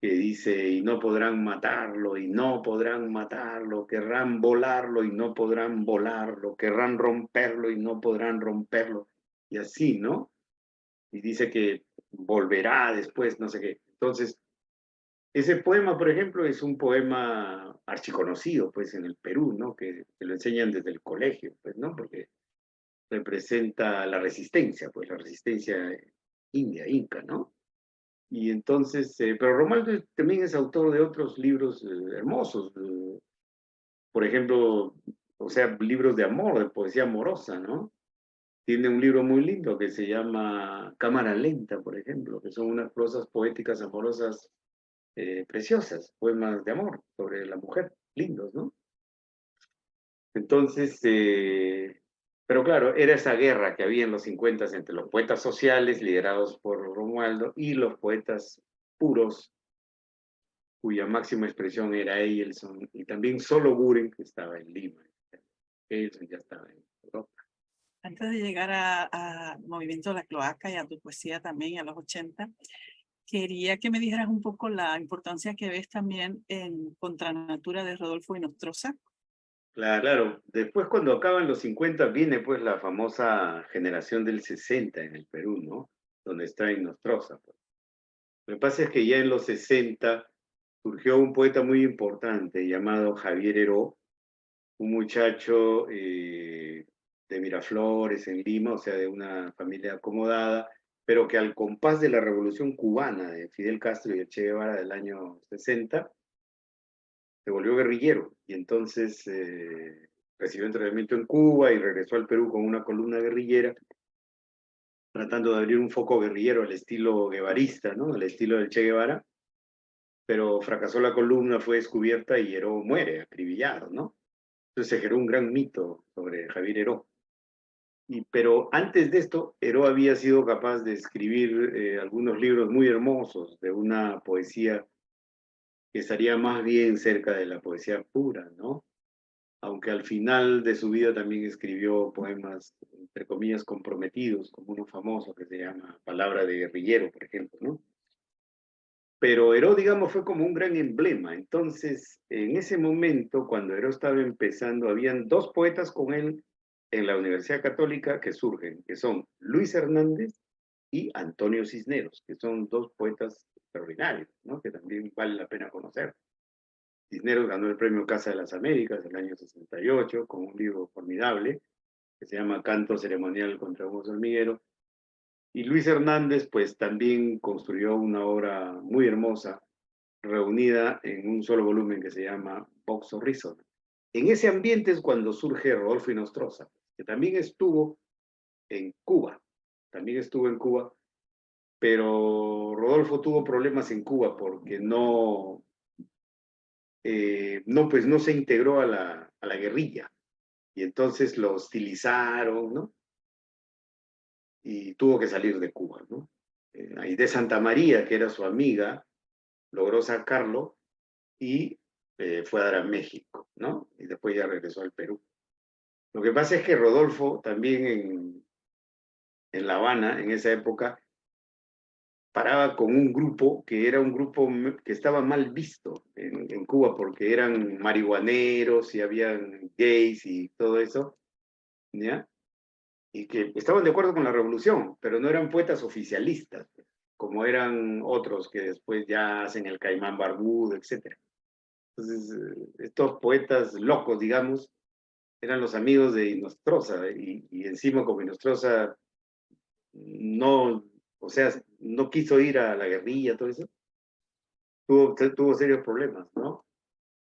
que dice, y no podrán matarlo, y no podrán matarlo, querrán volarlo y no podrán volarlo, querrán romperlo y no podrán romperlo, y así, ¿no? Y dice que volverá después, no sé qué. Entonces, ese poema, por ejemplo, es un poema archiconocido, pues, en el Perú, ¿no? Que lo enseñan desde el colegio, pues, ¿no? Porque representa la resistencia, pues, la resistencia india, inca, ¿no? Y entonces, pero Romualdo también es autor de otros libros hermosos, por ejemplo, o sea, libros de amor, de poesía amorosa, ¿no? Tiene un libro muy lindo que se llama Cámara Lenta, por ejemplo, que son unas prosas poéticas amorosas preciosas, poemas de amor sobre la mujer, lindos, ¿no? Entonces, pero claro, era esa guerra que había en los 50 entre los poetas sociales liderados por Romualdo y los poetas puros, cuya máxima expresión era Eielson, y también solo Buren, que estaba en Lima. Eielson ya estaba en Europa. Antes de llegar a Movimiento de la Cloaca y a tu poesía también a los 80, quería que me dijeras un poco la importancia que ves también en Contranatura de Rodolfo Nostroza. Claro, claro. Después, cuando acaban los 50, viene pues la famosa generación del 60 en el Perú, ¿no? Donde está Nostroza. Pues. Lo que pasa es que ya en los 60 surgió un poeta muy importante llamado Javier Heró, un muchacho de Miraflores, en Lima, o sea, de una familia acomodada, pero que al compás de la Revolución Cubana de Fidel Castro y de Che Guevara del año 60, se volvió guerrillero y entonces recibió entrenamiento en Cuba y regresó al Perú con una columna guerrillera, tratando de abrir un foco guerrillero al estilo guevarista, ¿no? Al estilo del Che Guevara, pero fracasó la columna, fue descubierta y Heró muere acribillado, ¿no? Entonces se generó un gran mito sobre Javier Heró. Pero antes de esto, Heró había sido capaz de escribir algunos libros muy hermosos de una poesía que estaría más bien cerca de la poesía pura, ¿no? Aunque al final de su vida también escribió poemas, entre comillas, comprometidos, como uno famoso que se llama Palabra de guerrillero, por ejemplo, ¿no? Pero Heró, digamos, fue como un gran emblema. Entonces, en ese momento, cuando Heró estaba empezando, habían dos poetas con él en la Universidad Católica que surgen, que son Luis Hernández y Antonio Cisneros, que son dos poetas extraordinarios, ¿no? Que también vale la pena conocer. Cisneros ganó el premio Casa de las Américas en el año 68 con un libro formidable que se llama Canto Ceremonial contra Hugo Hormiguero. Y Luis Hernández, pues también construyó una obra muy hermosa, reunida en un solo volumen que se llama Vox Horizon. En ese ambiente es cuando surge Rodolfo Inostroza, que también estuvo en Cuba, pero Rodolfo tuvo problemas en Cuba porque pues no se integró a la guerrilla, y entonces lo hostilizaron, ¿no? Y tuvo que salir de Cuba, ¿no? Aide Santa María, que era su amiga, logró sacarlo y fue a dar a México, ¿no? Y después ya regresó al Perú. Lo que pasa es que Rodolfo también en La Habana, en esa época, paraba con un grupo que era un grupo que estaba mal visto en Cuba porque eran marihuaneros y habían gays y todo eso, ¿ya? Y que estaban de acuerdo con la revolución, pero no eran poetas oficialistas, como eran otros que después ya hacen el Caimán Barbudo, etc. Entonces, estos poetas locos, digamos, eran los amigos de Inostroza, y encima como Inostroza no, o sea, no quiso ir a la guerrilla, todo eso, tuvo serios problemas, ¿no?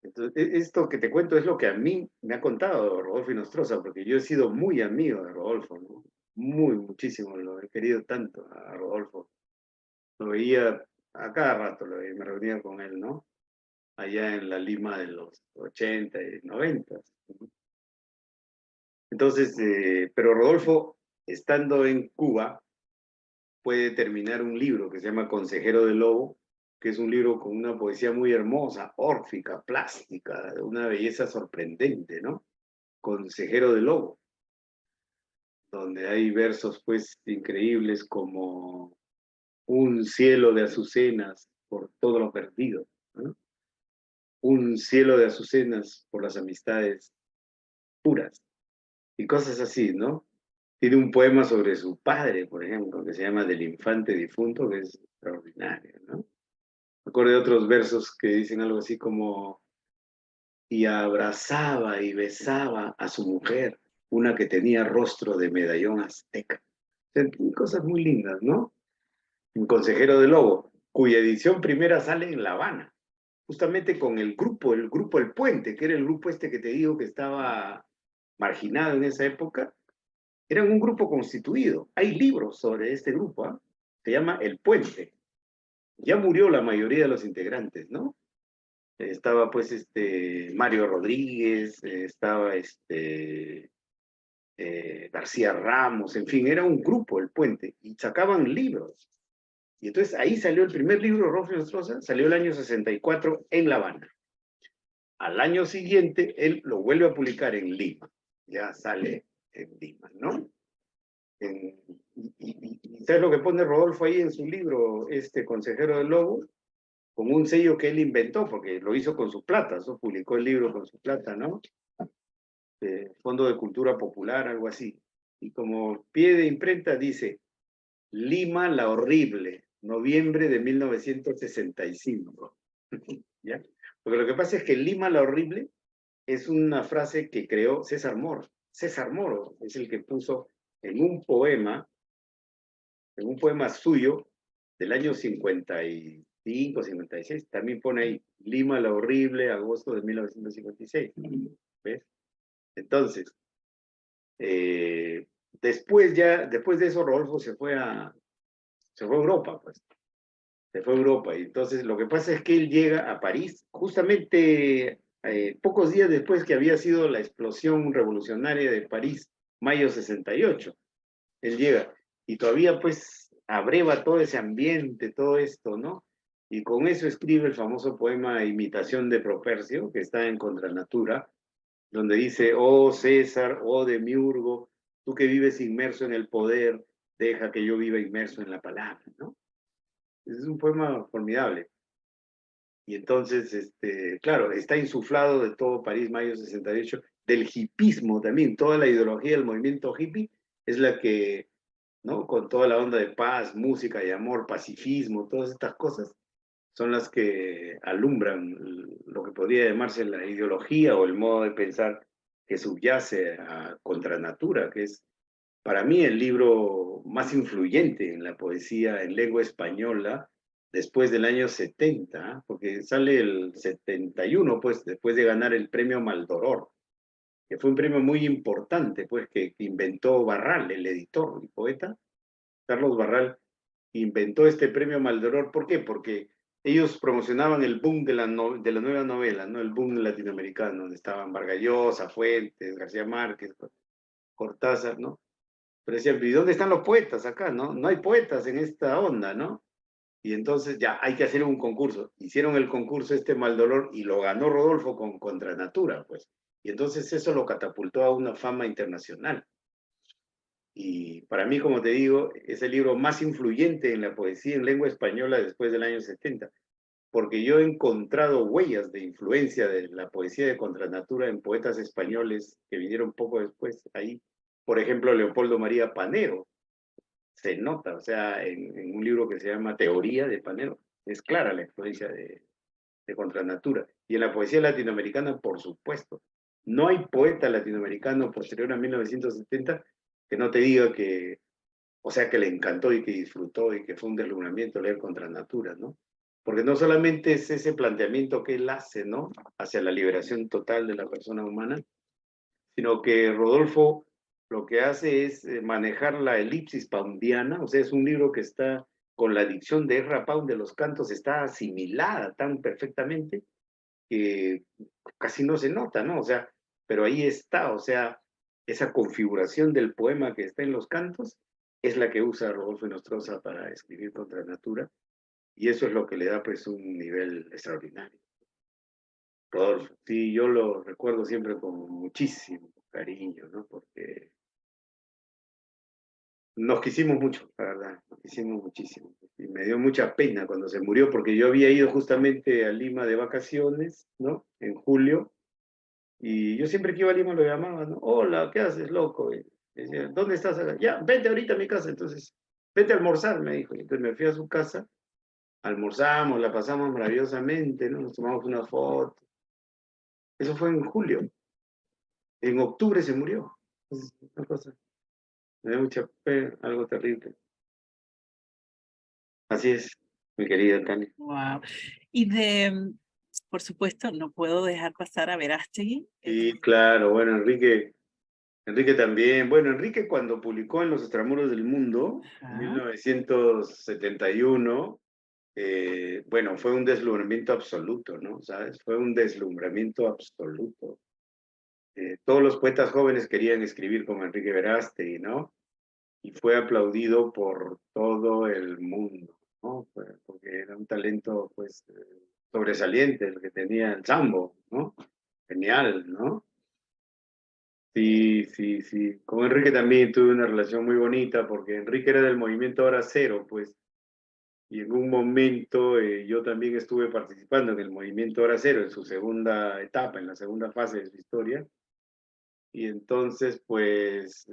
Entonces, esto que te cuento es lo que a mí me ha contado Rodolfo Inostroza, porque yo he sido muy amigo de Rodolfo, ¿no? Muchísimo, lo he querido tanto a Rodolfo. Lo veía a cada rato, me reunía con él, ¿no? Allá en la Lima de los 80 y 90. ¿No? Entonces, pero Rodolfo, estando en Cuba, puede terminar un libro que se llama Consejero del Lobo, que es un libro con una poesía muy hermosa, órfica, plástica, de una belleza sorprendente, ¿no? Consejero del Lobo, donde hay versos pues increíbles como un cielo de azucenas por todo lo perdido, ¿no? Un cielo de azucenas por las amistades puras, y cosas así, ¿no? Tiene un poema sobre su padre, por ejemplo, que se llama Del infante difunto, que es extraordinario, ¿no? Me acuerdo de otros versos que dicen algo así como: y abrazaba y besaba a su mujer, una que tenía rostro de medallón azteca. O sea, cosas muy lindas, ¿no? Un consejero de Lobo, cuya edición primera sale en La Habana, justamente con el grupo El Puente, que era el grupo este que te digo que estaba marginado en esa época. Eran un grupo constituido. Hay libros sobre este grupo, ¿eh? Se llama El Puente. Ya murió la mayoría de los integrantes, ¿no? Estaba pues Mario Rodríguez, estaba García Ramos, en fin, era un grupo El Puente, y sacaban libros. Y entonces ahí salió el primer libro, Rodolfo Inostroza, salió el año 64 en La Habana. Al año siguiente, él lo vuelve a publicar en Lima. Ya sale en Lima, ¿no? Y ¿sabes lo que pone Rodolfo ahí en su libro, Consejero del Lobo? Con un sello que él inventó, porque lo hizo con su plata, eso publicó el libro con su plata, ¿no? Fondo de Cultura Popular, algo así. Y como pie de imprenta dice: Lima la Horrible, noviembre de 1965. ¿Ya? Porque lo que pasa es que Lima la Horrible es una frase que creó César Moro. César Moro es el que puso en un poema suyo del año 55, 56, también pone ahí Lima la Horrible, agosto de 1956. ¿Ves? Entonces, después de eso, Rodolfo se fue a Europa, pues. Se fue a Europa. Y entonces lo que pasa es que él llega a París justamente pocos días después que había sido la explosión revolucionaria de París, mayo 68. Él llega y todavía pues abreva todo ese ambiente, todo esto, ¿no? Y con eso escribe el famoso poema Imitación de Propercio, que está en Contranatura, donde dice: oh César, oh Demiurgo, tú que vives inmerso en el poder, deja que yo viva inmerso en la palabra, ¿no? Es un poema formidable. Y entonces, claro, está insuflado de todo París, mayo 68, del hipismo también. Toda la ideología del movimiento hippie es la que, ¿no? Con toda la onda de paz, música y amor, pacifismo, todas estas cosas, son las que alumbran lo que podría llamarse la ideología o el modo de pensar que subyace a Contranatura, que es para mí el libro más influyente en la poesía en lengua española después del año 70, porque sale el 71, pues, después de ganar el premio Maldoror, que fue un premio muy importante, pues, que inventó Barral, el editor y poeta. Carlos Barral inventó este premio Maldoror. ¿Por qué? Porque ellos promocionaban el boom de la nueva novela, ¿no? El boom latinoamericano, donde estaban Vargas Llosa, Fuentes, García Márquez, Cortázar, ¿no? Pero decían: ¿y dónde están los poetas acá, no? No hay poetas en esta onda, ¿no? Y entonces ya hay que hacer un concurso. Hicieron el concurso Maldoror y lo ganó Rodolfo con Contranatura, pues. Y entonces eso lo catapultó a una fama internacional. Y para mí, como te digo, es el libro más influyente en la poesía en lengua española después del año 70, porque yo he encontrado huellas de influencia de la poesía de Contranatura en poetas españoles que vinieron poco después ahí. Por ejemplo, Leopoldo María Panero, se nota, o sea, en un libro que se llama Teoría de Panero, es clara la influencia de Contranatura. Y en la poesía latinoamericana, por supuesto. No hay poeta latinoamericano posterior a 1970 que no te diga que, o sea, que le encantó y que disfrutó y que fue un deslumbramiento leer Contranatura, ¿no? Porque no solamente es ese planteamiento que él hace, ¿no? Hacia la liberación total de la persona humana, sino que Rodolfo lo que hace es manejar la elipsis poundiana. O sea, es un libro que está con la dicción de Ezra Pound de los cantos, está asimilada tan perfectamente que casi no se nota, ¿no? O sea, pero ahí está, o sea, esa configuración del poema que está en los cantos es la que usa Rodolfo Nostroza para escribir Contranatura, y eso es lo que le da pues un nivel extraordinario. Rodolfo, sí, yo lo recuerdo siempre con muchísimo cariño, ¿no? Porque nos quisimos mucho, la verdad, nos quisimos muchísimo. Y me dio mucha pena cuando se murió, porque yo había ido justamente a Lima de vacaciones, ¿no? En julio, y yo siempre que iba a Lima lo llamaba, ¿no? Hola, ¿qué haces, loco? Y decía: ¿dónde estás? Ya, vente ahorita a mi casa. Entonces, vete a almorzar, me dijo. Y entonces me fui a su casa, almorzamos, la pasamos maravillosamente, ¿no? Nos tomamos una foto. Eso fue en julio. En octubre se murió. Entonces, una cosa, me da mucha pena, algo terrible. Así es, mi querida Tania. Wow. Y por supuesto, no puedo dejar pasar a Verástegui. Sí, claro, bueno, Enrique también. Bueno, Enrique, cuando publicó En los extramuros del mundo, en 1971, bueno, fue un deslumbramiento absoluto, ¿no? ¿Sabes? Fue un deslumbramiento absoluto. Todos los poetas jóvenes querían escribir como Enrique Verástegui, ¿no? Y fue aplaudido por todo el mundo, ¿no? Porque era un talento, pues, sobresaliente el que tenía el Sambo, ¿no? Genial, ¿no? Sí, sí, sí. Con Enrique también tuve una relación muy bonita, porque Enrique era del movimiento Hora Cero, pues, y en un momento yo también estuve participando en el movimiento Hora Cero, en su segunda etapa, en la segunda fase de su historia. Y entonces, pues,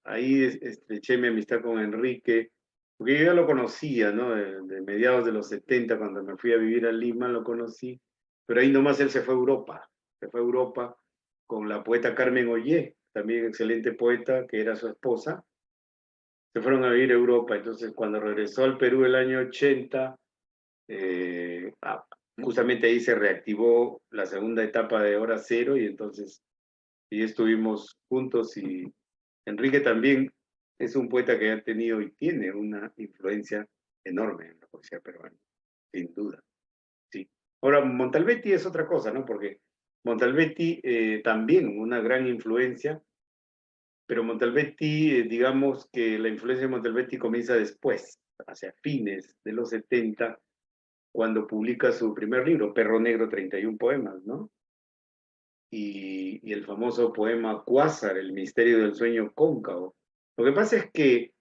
ahí estreché mi amistad con Enrique, porque yo ya lo conocía, ¿no? De mediados de los 70, cuando me fui a vivir a Lima, lo conocí, pero ahí nomás él se fue a Europa, con la poeta Carmen Ollé, también excelente poeta, que era su esposa. Se fueron a vivir a Europa. Entonces, cuando regresó al Perú el año 80, justamente ahí se reactivó la segunda etapa de Hora Cero, y entonces y estuvimos juntos. Y Enrique también es un poeta que ha tenido y tiene una influencia enorme en la poesía peruana, sin duda. Sí. Ahora, Montalbetti es otra cosa, ¿no? Porque Montalbetti también una gran influencia, pero Montalbetti, digamos que la influencia de Montalbetti comienza después, hacia fines de los 70, cuando publica su primer libro, Perro Negro, 31 poemas, ¿no? Y el famoso poema Cuásar, el misterio del sueño cóncavo. Lo que pasa es que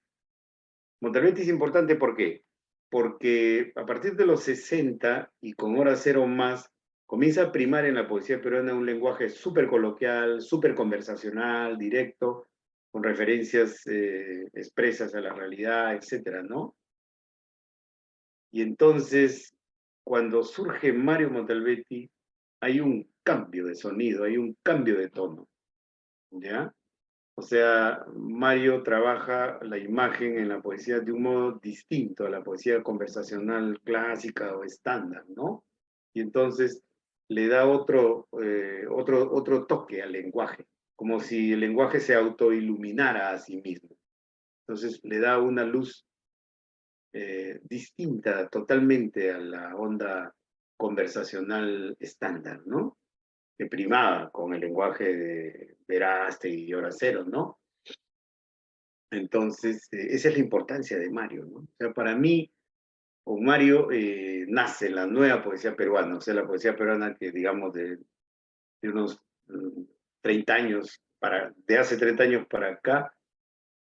Montalbetti es importante, ¿por qué? Porque a partir de los 60 y con Hora Cero más, comienza a primar en la poesía peruana un lenguaje súper coloquial, súper conversacional, directo, con referencias expresas a la realidad, etcétera, ¿no? Y entonces, cuando surge Mario Montalbetti, hay un cambio de sonido, hay un cambio de tono, ¿ya? O sea, Mario trabaja la imagen en la poesía de un modo distinto a la poesía conversacional clásica o estándar, ¿no? Y entonces le da otro toque al lenguaje, como si el lenguaje se autoiluminara a sí mismo. Entonces le da una luz distinta totalmente a la onda conversacional estándar, ¿no? Que primaba con el lenguaje de Verástegui y Hora Cero, ¿no? Entonces, esa es la importancia de Mario, ¿no? O sea, para mí, con Mario nace la nueva poesía peruana, o sea, la poesía peruana que, digamos, de unos 30 años, de hace 30 años para acá,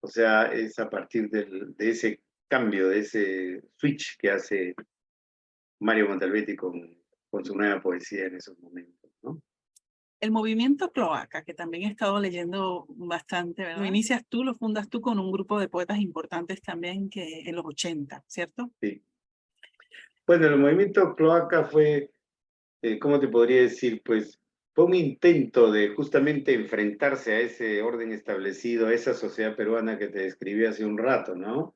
o sea, es a partir de ese cambio, de ese switch que hace Mario Montalbetti con su nueva poesía en esos momentos, ¿no? El movimiento Cloaca, que también he estado leyendo bastante, ¿verdad? Lo inicias tú, lo fundas tú con un grupo de poetas importantes también que en los 80, ¿cierto? Sí. Bueno, el movimiento Cloaca fue, ¿cómo te podría decir? Pues fue un intento de justamente enfrentarse a ese orden establecido, a esa sociedad peruana que te describí hace un rato, ¿no?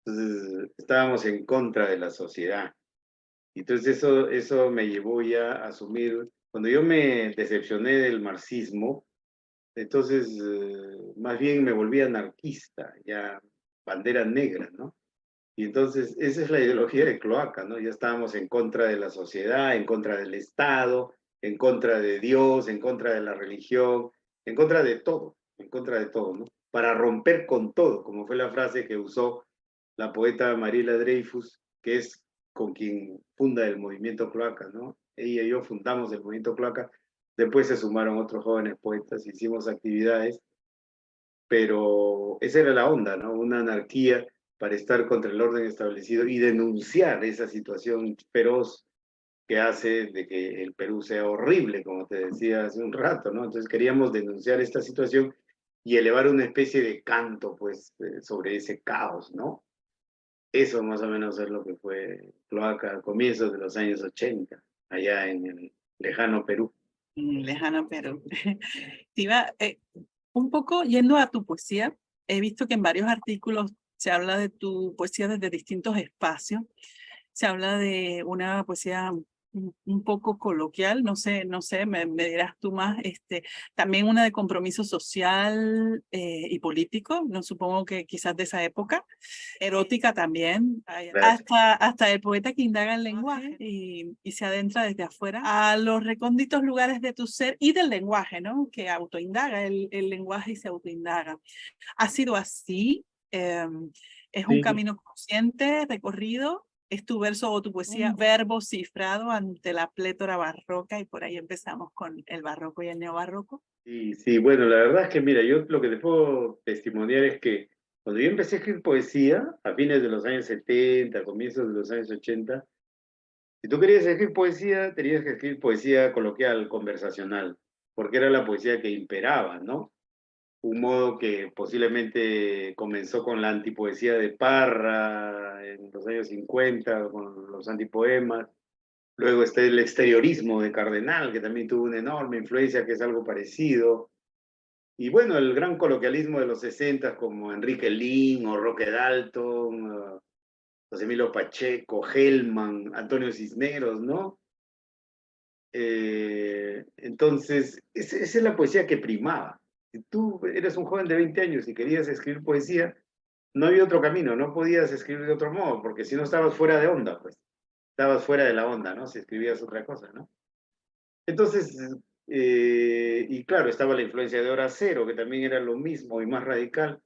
Entonces, estábamos en contra de la sociedad. Entonces eso me llevó ya a asumir, cuando yo me decepcioné del marxismo, entonces más bien me volví anarquista, ya bandera negra, ¿no? Y entonces esa es la ideología de Cloaca, ¿no? Ya estábamos en contra de la sociedad, en contra del Estado, en contra de Dios, en contra de la religión, en contra de todo, ¿no? Para romper con todo, como fue la frase que usó la poeta Mariela Dreyfus, que es con quien funda el movimiento Cloaca, ¿no? Ella y yo fundamos el movimiento Cloaca, después se sumaron otros jóvenes poetas, hicimos actividades, pero esa era la onda, ¿no? Una anarquía para estar contra el orden establecido y denunciar esa situación feroz que hace de que el Perú sea horrible, como te decía hace un rato, ¿no? Entonces queríamos denunciar esta situación y elevar una especie de canto, pues, sobre ese caos, ¿no? Eso más o menos es lo que fue Cloaca a comienzos de los años 80, allá en el lejano Perú. Lejano, pero te iba un poco yendo a tu poesía. He visto que en varios artículos se habla de tu poesía desde distintos espacios. Se habla de una poesía un poco coloquial, no sé, me dirás tú más, también una de compromiso social y político, no supongo que quizás de esa época, erótica también, hasta el poeta que indaga el lenguaje y se adentra desde afuera a los recónditos lugares de tu ser y del lenguaje, ¿no? Que autoindaga el lenguaje y se autoindaga. ¿Ha sido así? ¿Es un camino consciente, recorrido? ¿Es tu verso o tu poesía verbo cifrado ante la plétora barroca? Y por ahí empezamos con el barroco y el neobarroco. Sí, bueno, la verdad es que mira, yo lo que te puedo testimoniar es que cuando yo empecé a escribir poesía, a fines de los años 70, comienzos de los años 80, si tú querías escribir poesía, tenías que escribir poesía coloquial, conversacional, porque era la poesía que imperaba, ¿no? Un modo que posiblemente comenzó con la antipoesía de Parra en los años 50, con los antipoemas. Luego está el exteriorismo de Cardenal, que también tuvo una enorme influencia, que es algo parecido. Y bueno, el gran coloquialismo de los 60 como Enrique Lin o Roque Dalton, José Emilio Pacheco, Hellman, Antonio Cisneros, ¿no? Entonces, esa es la poesía que primaba. Si tú eres un joven de 20 años y querías escribir poesía, no había otro camino, no podías escribir de otro modo, porque si no estabas fuera de onda, pues. Estabas fuera de la onda, ¿no? Si escribías otra cosa, ¿no? Entonces, y claro, estaba la influencia de Hora Cero, que también era lo mismo y más radical.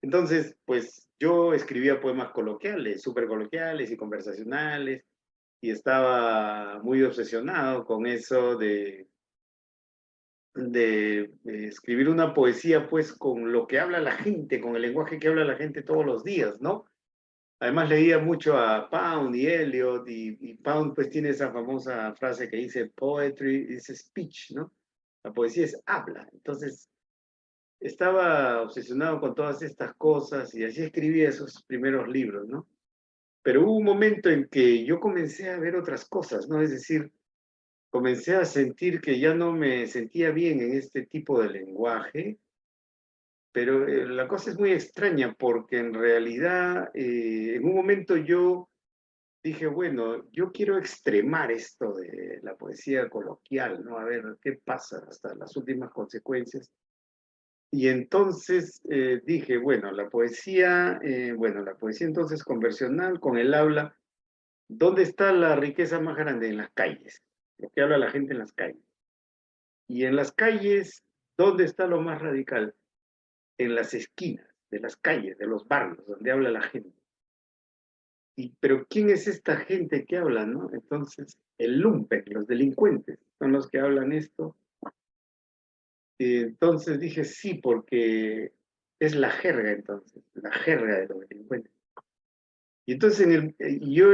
Entonces, pues yo escribía poemas coloquiales, súper coloquiales y conversacionales, y estaba muy obsesionado con eso de escribir una poesía, pues, con lo que habla la gente, con el lenguaje que habla la gente todos los días, ¿no? Además leía mucho a Pound y Eliot, y Pound pues tiene esa famosa frase que dice, poetry is speech, ¿no? La poesía es habla. Entonces, estaba obsesionado con todas estas cosas y así escribía esos primeros libros, ¿no? Pero hubo un momento en que yo comencé a ver otras cosas, ¿no? Es decir, comencé a sentir que ya no me sentía bien en este tipo de lenguaje, pero la cosa es muy extraña porque en realidad en un momento yo dije, bueno, yo quiero extremar esto de la poesía coloquial, ¿no? A ver qué pasa hasta las últimas consecuencias. Y entonces dije, bueno, la poesía entonces conversional con el habla, ¿dónde está la riqueza más grande? En las calles, lo que habla la gente en las calles. Y en las calles, ¿dónde está lo más radical? En las esquinas de las calles, de los barrios, donde habla la gente. Pero ¿quién es esta gente que habla, no? Entonces, el lumpen, los delincuentes, son los que hablan esto. Y entonces dije, sí, porque es la jerga, entonces, la jerga de los delincuentes. Y entonces yo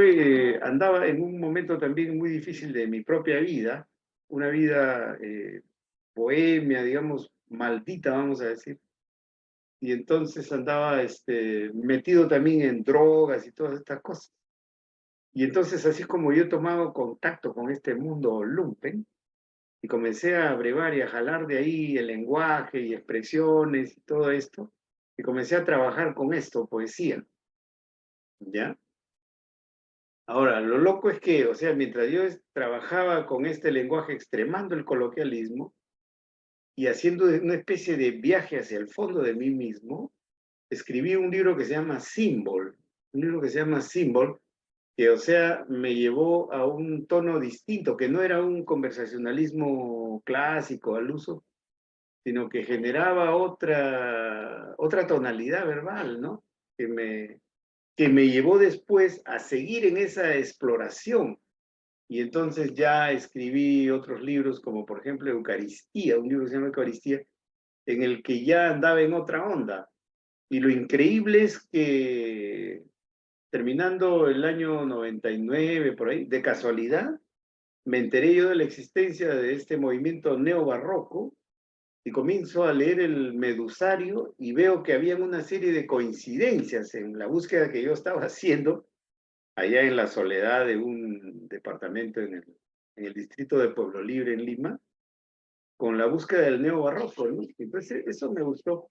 andaba en un momento también muy difícil de mi propia vida, una vida bohemia, digamos, maldita, vamos a decir. Y entonces andaba metido también en drogas y todas estas cosas. Y entonces, así como yo tomaba contacto con este mundo lumpen, y comencé a brevar y a jalar de ahí el lenguaje y expresiones y todo esto, y comencé a trabajar con esto, poesía, ¿ya? Ahora, lo loco es que, o sea, mientras yo trabajaba con este lenguaje, extremando el coloquialismo y haciendo una especie de viaje hacia el fondo de mí mismo, escribí un libro que se llama Symbol, que, o sea, me llevó a un tono distinto, que no era un conversacionalismo clásico al uso, sino que generaba otra tonalidad verbal, ¿no? Que me llevó después a seguir en esa exploración. Y entonces ya escribí otros libros, como por ejemplo Eucaristía, un libro que se llama Eucaristía, en el que ya andaba en otra onda. Y lo increíble es que terminando el año 99, por ahí, de casualidad, me enteré yo de la existencia de este movimiento neobarroco y comienzo a leer el Medusario y veo que había una serie de coincidencias en la búsqueda que yo estaba haciendo allá en la soledad de un departamento en el distrito de Pueblo Libre, en Lima, con la búsqueda del neobarroco, ¿no? Entonces eso me gustó.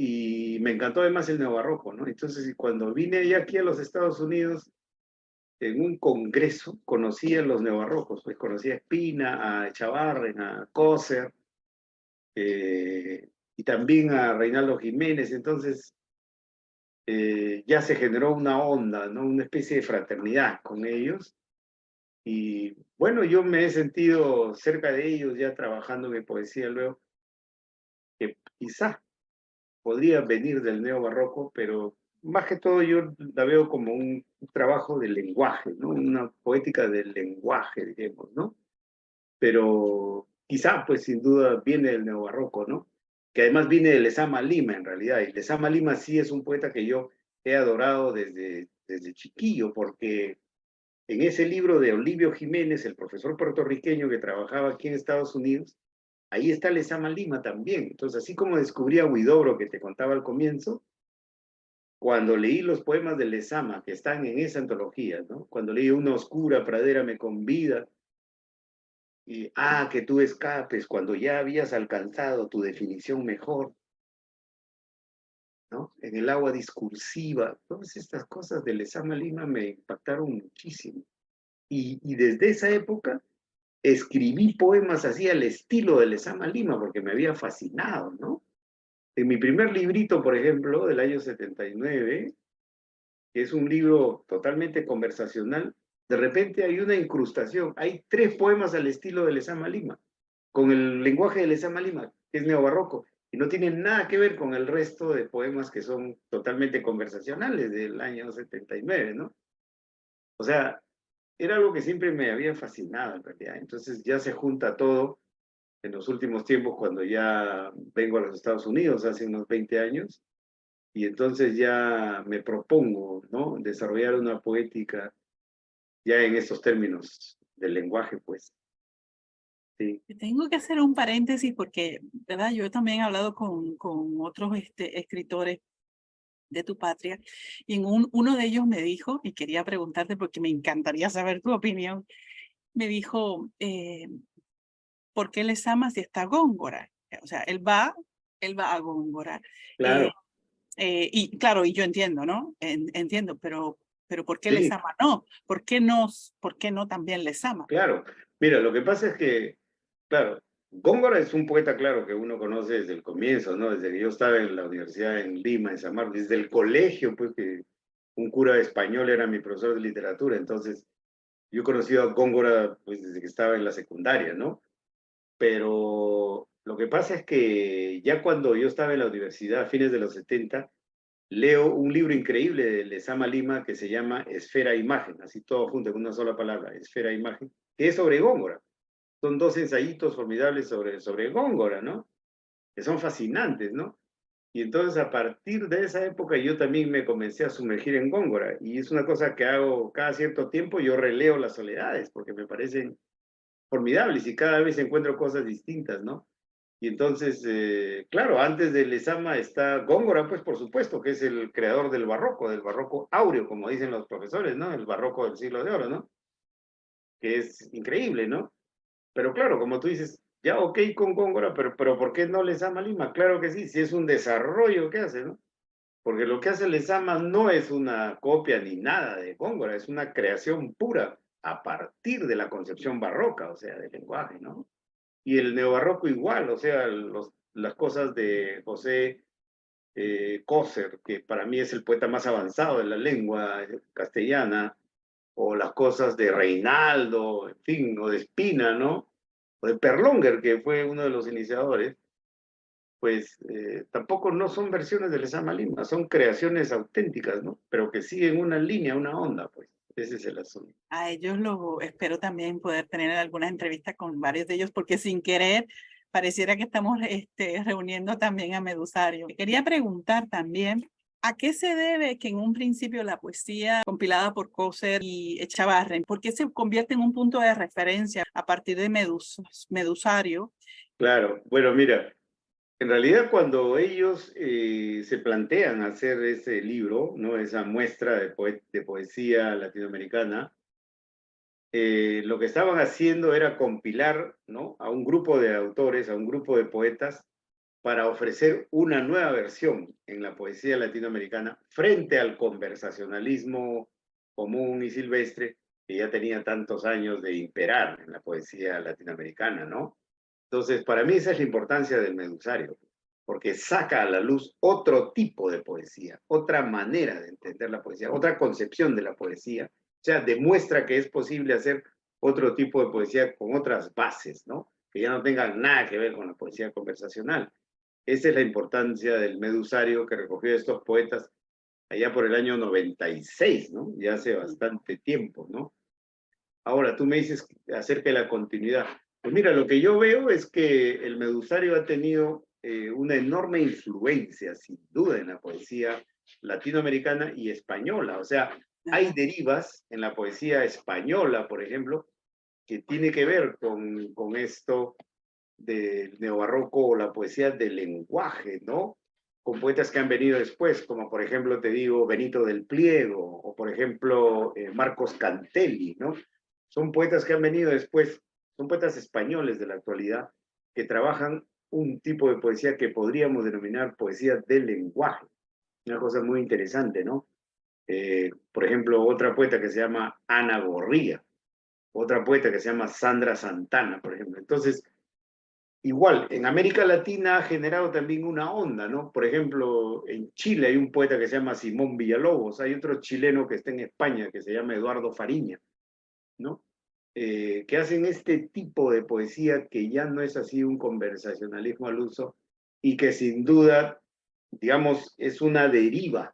Y me encantó además el neobarroco, ¿no? Entonces, cuando vine ya aquí a los Estados Unidos, en un congreso, conocí a los neobarrocos, pues conocí a Espina, a Echavarren, a Coser, y también a Reinaldo Jiménez. Entonces, ya se generó una onda, ¿no? Una especie de fraternidad con ellos. Y bueno, yo me he sentido cerca de ellos ya trabajando en poesía luego, que quizá podría venir del neobarroco, pero más que todo yo la veo como un trabajo del lenguaje, ¿no? Una poética del lenguaje, digamos, ¿no? Pero quizá, pues sin duda, viene del neobarroco, ¿no? Que además viene de Lezama Lima, en realidad. Y Lezama Lima sí es un poeta que yo he adorado desde chiquillo, porque en ese libro de Olivio Jiménez, el profesor puertorriqueño que trabajaba aquí en Estados Unidos, ahí está Lezama Lima también. Entonces, así como descubrí a Huidobro, que te contaba al comienzo, cuando leí los poemas de Lezama, que están en esa antología, ¿no? Cuando leí Una oscura pradera me convida, y, que tú escapes cuando ya habías alcanzado tu definición mejor, ¿no? En el agua discursiva, todas estas cosas de Lezama Lima me impactaron muchísimo. Y desde esa época escribí poemas así al estilo de Lezama Lima, porque me había fascinado, ¿no? En mi primer librito, por ejemplo, del año 79, que es un libro totalmente conversacional, de repente hay una incrustación, hay 3 poemas al estilo de Lezama Lima, con el lenguaje de Lezama Lima, que es neobarroco, y no tienen nada que ver con el resto de poemas que son totalmente conversacionales del año 79, ¿no? O sea, era algo que siempre me había fascinado en realidad. Entonces ya se junta todo en los últimos tiempos cuando ya vengo a los Estados Unidos hace unos 20 años y entonces ya me propongo, ¿no? Desarrollar una poética ya en estos términos del lenguaje, pues. Sí, Tengo que hacer un paréntesis porque, ¿verdad? Yo también he hablado con otros escritores de tu patria y uno de ellos me dijo, y quería preguntarte porque me encantaría saber tu opinión, me dijo, ¿por qué les ama si está Góngora? O sea, él va a Góngora. claro, Y claro, y yo entiendo, ¿no? Entiendo, pero ¿por qué les sí, ama? No, por qué no también les ama? claro. Mira, lo que pasa es que, claro, Góngora es un poeta, claro, que uno conoce desde el comienzo, ¿no? Desde que yo estaba en la universidad en Lima, en San Marcos, desde el colegio, pues que un cura español era mi profesor de literatura, entonces yo he conocido a Góngora pues desde que estaba en la secundaria, ¿no? Pero lo que pasa es que ya cuando yo estaba en la universidad, a fines de los 70, leo un libro increíble de Lezama Lima que se llama Esfera Imagen, así todo junto con una sola palabra, Esfera Imagen, que es sobre Góngora. Son dos ensayitos formidables sobre Góngora, ¿no? Que son fascinantes, ¿no? Y entonces a partir de esa época yo también me comencé a sumergir en Góngora y es una cosa que hago cada cierto tiempo, yo releo las soledades porque me parecen formidables y cada vez encuentro cosas distintas, ¿no? Y entonces, claro, antes de Lezama está Góngora, pues por supuesto, que es el creador del barroco áureo, como dicen los profesores, ¿no? El barroco del siglo de oro, ¿no? Que es increíble, ¿no? Pero claro, como tú dices, ya ok con Góngora, pero ¿por qué no Lezama Lima? Claro que sí, si es un desarrollo que hace, ¿no? Porque lo que hace Lezama no es una copia ni nada de Góngora, es una creación pura a partir de la concepción barroca, o sea, del lenguaje, ¿no? Y el neobarroco igual, o sea, las cosas de José Coser, que para mí es el poeta más avanzado de la lengua castellana, o las cosas de Reinaldo, en fin, o de Espina, ¿no? O de Perlonger, que fue uno de los iniciadores, pues tampoco no son versiones de Lezama Lima, son creaciones auténticas, ¿no? Pero que siguen una línea, una onda, pues. Ese es el asunto. A ellos lo espero también poder tener algunas entrevistas con varios de ellos, porque sin querer pareciera que estamos reuniendo también a Medusario. Quería preguntar también, ¿a qué se debe que en un principio la poesía compilada por Coser y Echavarren, por qué se convierte en un punto de referencia a partir de Medusario? Claro, bueno, mira, en realidad cuando ellos se plantean hacer ese libro, ¿no? Esa muestra de poesía latinoamericana, lo que estaban haciendo era compilar, ¿no? A un grupo de autores, a un grupo de poetas, para ofrecer una nueva versión en la poesía latinoamericana frente al conversacionalismo común y silvestre que ya tenía tantos años de imperar en la poesía latinoamericana, ¿no? Entonces, para mí esa es la importancia del Medusario, porque saca a la luz otro tipo de poesía, otra manera de entender la poesía, otra concepción de la poesía, o sea, demuestra que es posible hacer otro tipo de poesía con otras bases, ¿no? Que ya no tengan nada que ver con la poesía conversacional. Esa es la importancia del Medusario que recogió estos poetas allá por el año 96, ¿no? Ya hace bastante tiempo, ¿no? Ahora, tú me dices acerca de la continuidad. Pues mira, lo que yo veo es que el Medusario ha tenido una enorme influencia, sin duda, en la poesía latinoamericana y española. O sea, hay derivas en la poesía española, por ejemplo, que tiene que ver con esto del neobarroco o la poesía del lenguaje, ¿no? Con poetas que han venido después, como por ejemplo, te digo, Benito del Pliego, o por ejemplo, Marcos Cantelli, ¿no? Son poetas que han venido después, son poetas españoles de la actualidad, que trabajan un tipo de poesía que podríamos denominar poesía del lenguaje. Una cosa muy interesante, ¿no? Por ejemplo, otra poeta que se llama Ana Gorría, otra poeta que se llama Sandra Santana, por ejemplo. Entonces, igual, en América Latina ha generado también una onda, ¿no? Por ejemplo, en Chile hay un poeta que se llama Simón Villalobos, hay otro chileno que está en España que se llama Eduardo Fariña, ¿no? Que hacen este tipo de poesía que ya no es así un conversacionalismo al uso y que sin duda, digamos, es una deriva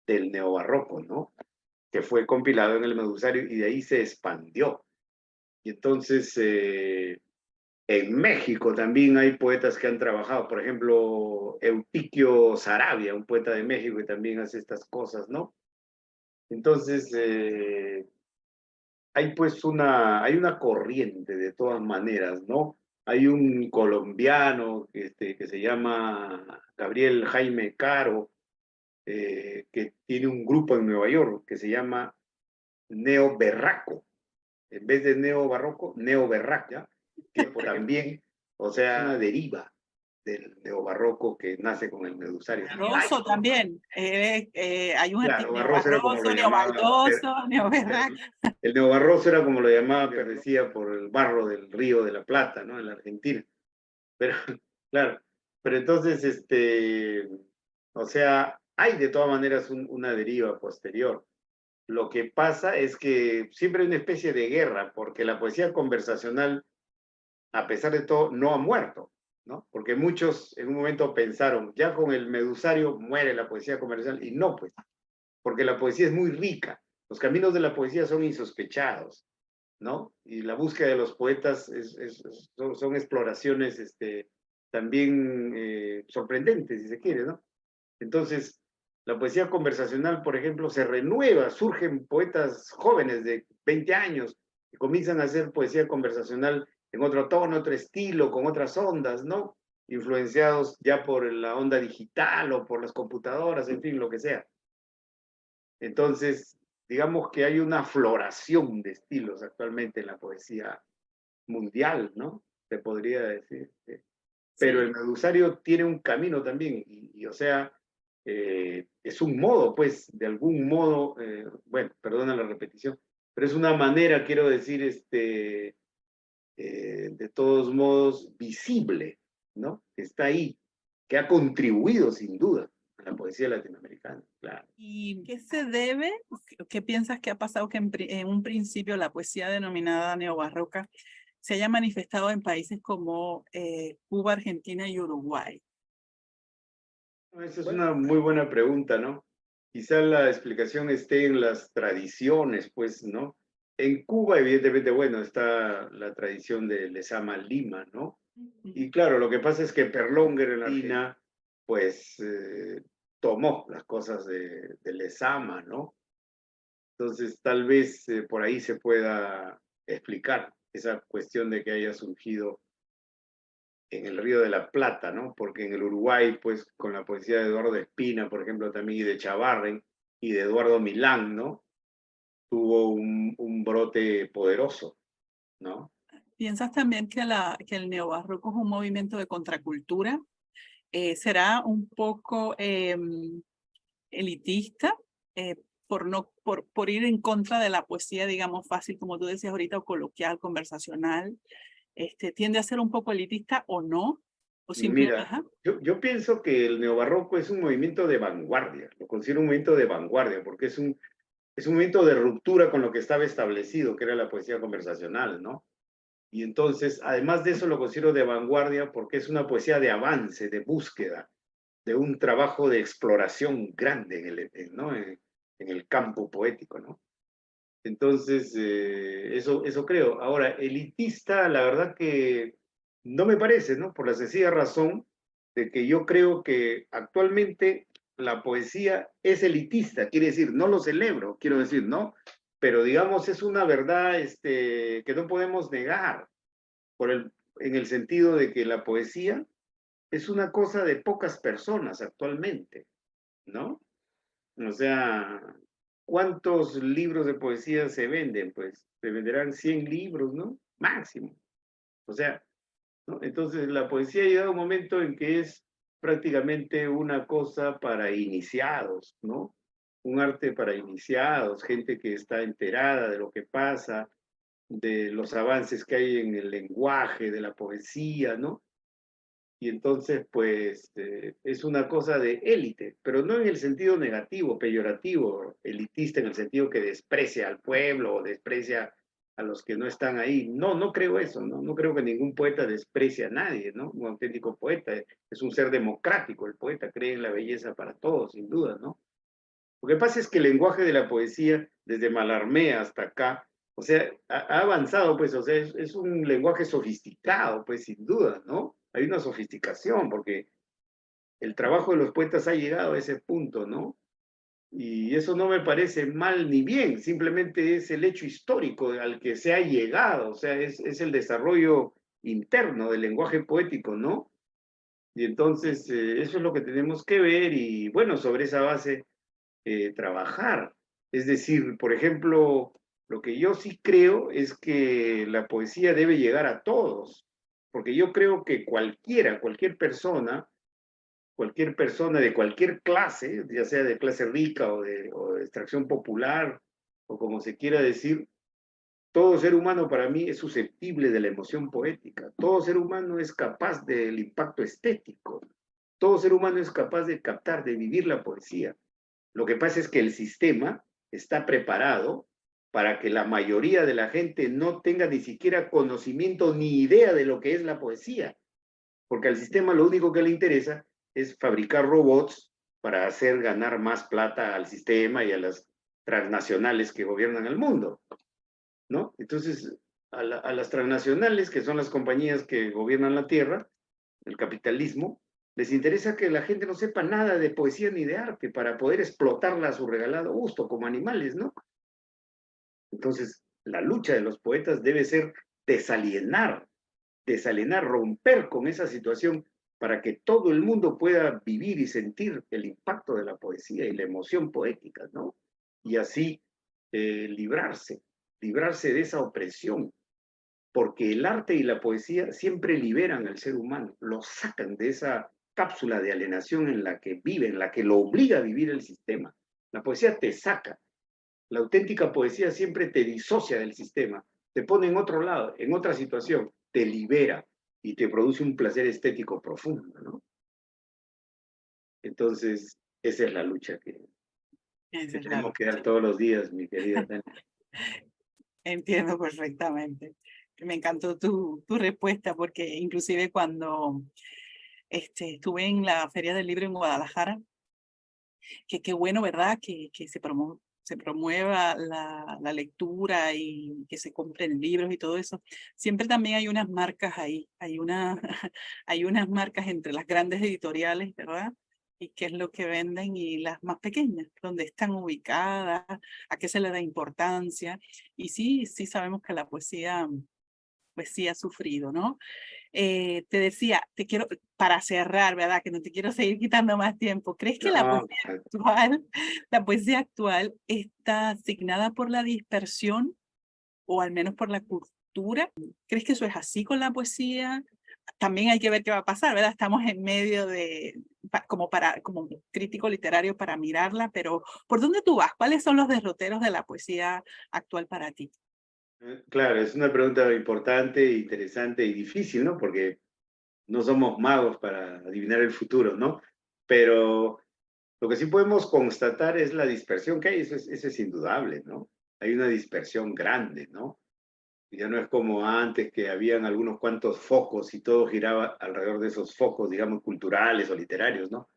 del neobarroco, ¿no? que fue compilado en el Medusario y de ahí se expandió. Y entonces en México también hay poetas que han trabajado, por ejemplo, Eutiquio Saravia, un poeta de México que también hace estas cosas, ¿no? Entonces, hay pues hay una corriente de todas maneras, ¿no? Hay un colombiano que se llama Gabriel Jaime Caro, que tiene un grupo en Nueva York que se llama Neo Berraco. En vez de neo barroco, neo berraco, ¿ya? Que también, o sea, una deriva del neobarroco que nace con el Medusario. Barroso también. Hay un Claro, artículo Barroso era como lo llamaba. neobaldoso, neoberraco. El neobarroso era como lo llamaba, decía, por el barro del Río de la Plata, ¿no? En la Argentina. Pero, claro, pero entonces, o sea, hay de todas maneras una deriva posterior. Lo que pasa es que siempre hay una especie de guerra, porque la poesía conversacional, a pesar de todo, no ha muerto, ¿no? Porque muchos en un momento pensaron, ya con el Medusario muere la poesía conversacional, y no, pues, porque la poesía es muy rica, los caminos de la poesía son insospechados, ¿no? Y la búsqueda de los poetas son exploraciones también sorprendentes, si se quiere, ¿no? Entonces, la poesía conversacional, por ejemplo, se renueva, surgen poetas jóvenes de 20 años que comienzan a hacer poesía conversacional en otro tono, otro estilo, con otras ondas, ¿no? Influenciados ya por la onda digital o por las computadoras, en fin, lo que sea. Entonces, digamos que hay una floración de estilos actualmente en la poesía mundial, ¿no? Se podría decir. Pero el Medusario tiene un camino también, o sea, es un modo, pues, de algún modo, bueno, perdona la repetición, pero es una manera, quiero decir, de todos modos, visible, ¿no? Que está ahí, que ha contribuido sin duda a la poesía latinoamericana, claro. ¿Y qué se debe? ¿Qué piensas que ha pasado que en un principio la poesía denominada neobarroca se haya manifestado en países como Cuba, Argentina y Uruguay? Esa es una muy buena pregunta, ¿no? Quizá la explicación esté en las tradiciones, pues, ¿no? En Cuba, evidentemente, bueno, está la tradición de Lezama Lima, ¿no? Y claro, lo que pasa es que Perlónguer en la Argentina, pues, tomó las cosas de Lezama, ¿no? Entonces, tal vez por ahí se pueda explicar esa cuestión de que haya surgido en el Río de la Plata, ¿no? Porque en el Uruguay, pues, con la poesía de Eduardo Espina, por ejemplo, también, y de Chavarren, y de Eduardo Milán, ¿no? Tuvo un brote poderoso, ¿no? ¿Piensas también que el neobarroco es un movimiento de contracultura? ¿Será un poco elitista por ir en contra de la poesía, digamos, fácil, como tú decías ahorita, o coloquial, conversacional? ¿Tiende a ser un poco elitista o no? ¿O Mira, yo pienso que el neobarroco es un movimiento de vanguardia, lo considero un movimiento de vanguardia, porque es un movimiento de ruptura con lo que estaba establecido, que era la poesía conversacional, ¿no? Y entonces, además de eso, lo considero de vanguardia porque es una poesía de avance, de búsqueda, de un trabajo de exploración grande ¿no? en el campo poético, ¿no? Entonces, eso creo. Ahora, elitista, la verdad que no me parece, ¿no? Por la sencilla razón de que yo creo que actualmente la poesía es elitista, quiere decir, no lo celebro, quiero decir, ¿no? Pero digamos, es una verdad que no podemos negar, en el sentido de que la poesía es una cosa de pocas personas actualmente, ¿no? O sea, ¿cuántos libros de poesía se venden? Pues se venderán 100 libros, ¿no? Máximo. O sea, ¿no? Entonces la poesía ha llegado a un momento en que es prácticamente una cosa para iniciados, ¿no? Un arte para iniciados, gente que está enterada de lo que pasa, de los avances que hay en el lenguaje, de la poesía, ¿no? Y entonces, pues, es una cosa de élite, pero no en el sentido negativo, peyorativo, elitista, en el sentido que desprecia al pueblo o desprecia a los que no están ahí. No, no creo eso, ¿no? No creo que ningún poeta desprecie a nadie, ¿no? Un auténtico poeta es un ser democrático, el poeta cree en la belleza para todos, sin duda, ¿no? Lo que pasa es que el lenguaje de la poesía, desde Mallarmé hasta acá, o sea, ha avanzado, pues, o sea, es un lenguaje sofisticado, pues, sin duda, ¿no? Hay una sofisticación, porque el trabajo de los poetas ha llegado a ese punto, ¿no? Y eso no me parece mal ni bien, simplemente es el hecho histórico al que se ha llegado, o sea, es el desarrollo interno del lenguaje poético, ¿no? Y entonces, eso es lo que tenemos que ver y, bueno, sobre esa base trabajar. Es decir, por ejemplo, lo que yo sí creo es que la poesía debe llegar a todos, porque yo creo que cualquier persona de cualquier clase, ya sea de clase rica o de extracción popular, o como se quiera decir, todo ser humano para mí es susceptible de la emoción poética. Todo ser humano es capaz del impacto estético. Todo ser humano es capaz de captar, de vivir la poesía. Lo que pasa es que el sistema está preparado para que la mayoría de la gente no tenga ni siquiera conocimiento ni idea de lo que es la poesía, porque al sistema lo único que le interesa es fabricar robots para hacer ganar más plata al sistema y a las transnacionales que gobiernan el mundo, ¿no? Entonces, a las transnacionales, que son las compañías que gobiernan la Tierra, el capitalismo, les interesa que la gente no sepa nada de poesía ni de arte para poder explotarla a su regalado gusto, como animales, ¿no? Entonces, la lucha de los poetas debe ser desalienar, romper con esa situación para que todo el mundo pueda vivir y sentir el impacto de la poesía y la emoción poética, ¿no? Y así librarse de esa opresión, porque el arte y la poesía siempre liberan al ser humano, lo sacan de esa cápsula de alienación en la que vive, en la que lo obliga a vivir el sistema. La poesía te saca, la auténtica poesía siempre te disocia del sistema, te pone en otro lado, en otra situación, te libera y te produce un placer estético profundo, ¿no? Entonces, esa es la lucha que Esa es la tenemos que lucha. dar todos los días, mi querida Tania. Entiendo perfectamente. Me encantó tu respuesta porque inclusive cuando estuve en la Feria del Libro en Guadalajara, que qué bueno, ¿verdad? Que se promueva la lectura y que se compren libros y todo eso. Siempre también hay unas marcas ahí, hay unas marcas entre las grandes editoriales, ¿verdad? Y qué es lo que venden y las más pequeñas, dónde están ubicadas, a qué se le da importancia. Y sí, sí sabemos que la poesía, pues sí ha sufrido, ¿no? Te decía, para cerrar, ¿verdad? Que no te quiero seguir quitando más tiempo. ¿Crees que No, la poesía actual está asignada por la dispersión o al menos por la cultura? ¿Crees que eso es así con la poesía? También hay que ver qué va a pasar, ¿verdad? Estamos en medio como crítico literario para mirarla, pero ¿por dónde tú vas? ¿Cuáles son los derroteros de la poesía actual para ti? claro, es una pregunta importante, interesante y difícil, ¿no? Porque no somos magos para adivinar el futuro, ¿no? Pero lo que sí podemos constatar es la dispersión que hay, eso es indudable, ¿no? Hay una dispersión grande, ¿no? Ya no es como antes que habían algunos cuantos focos y todo giraba alrededor de esos focos, digamos, culturales o literarios, ¿no?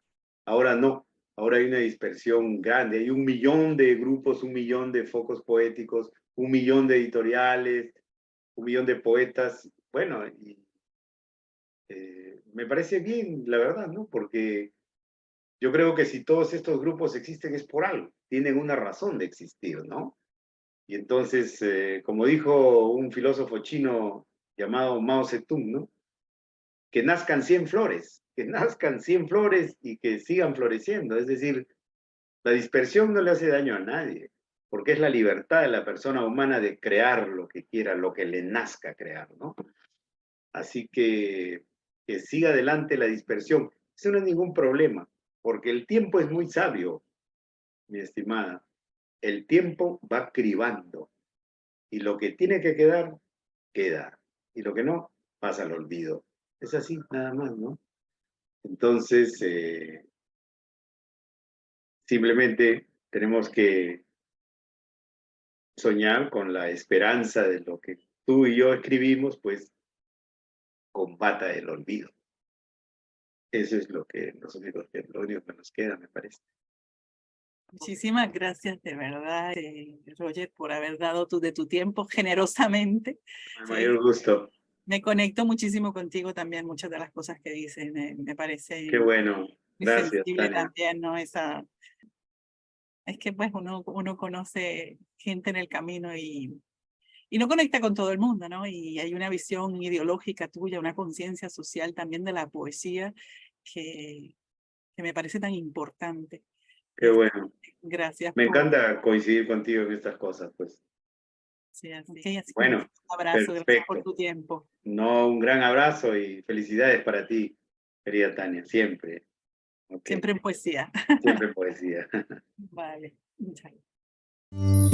Ahora no, ahora hay una dispersión grande, hay 1.000.000 de grupos, 1.000.000 de focos poéticos, 1.000.000 de editoriales, 1.000.000 de poetas, bueno, y me parece bien, la verdad, ¿no? Porque yo creo que si todos estos grupos existen es por algo, tienen una razón de existir, ¿no? Y entonces, como dijo un filósofo chino llamado Mao Zedong, ¿no? Que nazcan 100 flores, que nazcan 100 flores y que sigan floreciendo. Es decir, la dispersión no le hace daño a nadie, porque es la libertad de la persona humana de crear lo que quiera, lo que le nazca crear, ¿no? Así que siga adelante la dispersión. Eso no es ningún problema, porque el tiempo es muy sabio, mi estimada. El tiempo va cribando y lo que tiene que quedar, queda. Y lo que no, pasa al olvido. Es así, nada más, ¿no? Entonces, simplemente tenemos que soñar con la esperanza de lo que tú y yo escribimos, pues combata el olvido. Eso es lo único que nos queda, me parece. Muchísimas gracias de verdad, Roger, por haber dado de tu tiempo generosamente. Con el mayor gusto. Me conecto muchísimo contigo también, muchas de las cosas que dices, me parece Qué bueno. muy Gracias, sensible Tania. también, ¿no? Es que pues uno conoce gente en el camino y no conecta con todo el mundo, ¿no? Y hay una visión ideológica tuya, una conciencia social también de la poesía que me parece tan importante. Qué bueno. Gracias. Me encanta coincidir contigo en estas cosas, pues. Sí, así Bueno, un abrazo, gracias por perfecto. tu tiempo. No, un gran abrazo y felicidades para ti, querida Tania, siempre. Okay. Siempre en poesía. Siempre poesía. Vale, muchas gracias.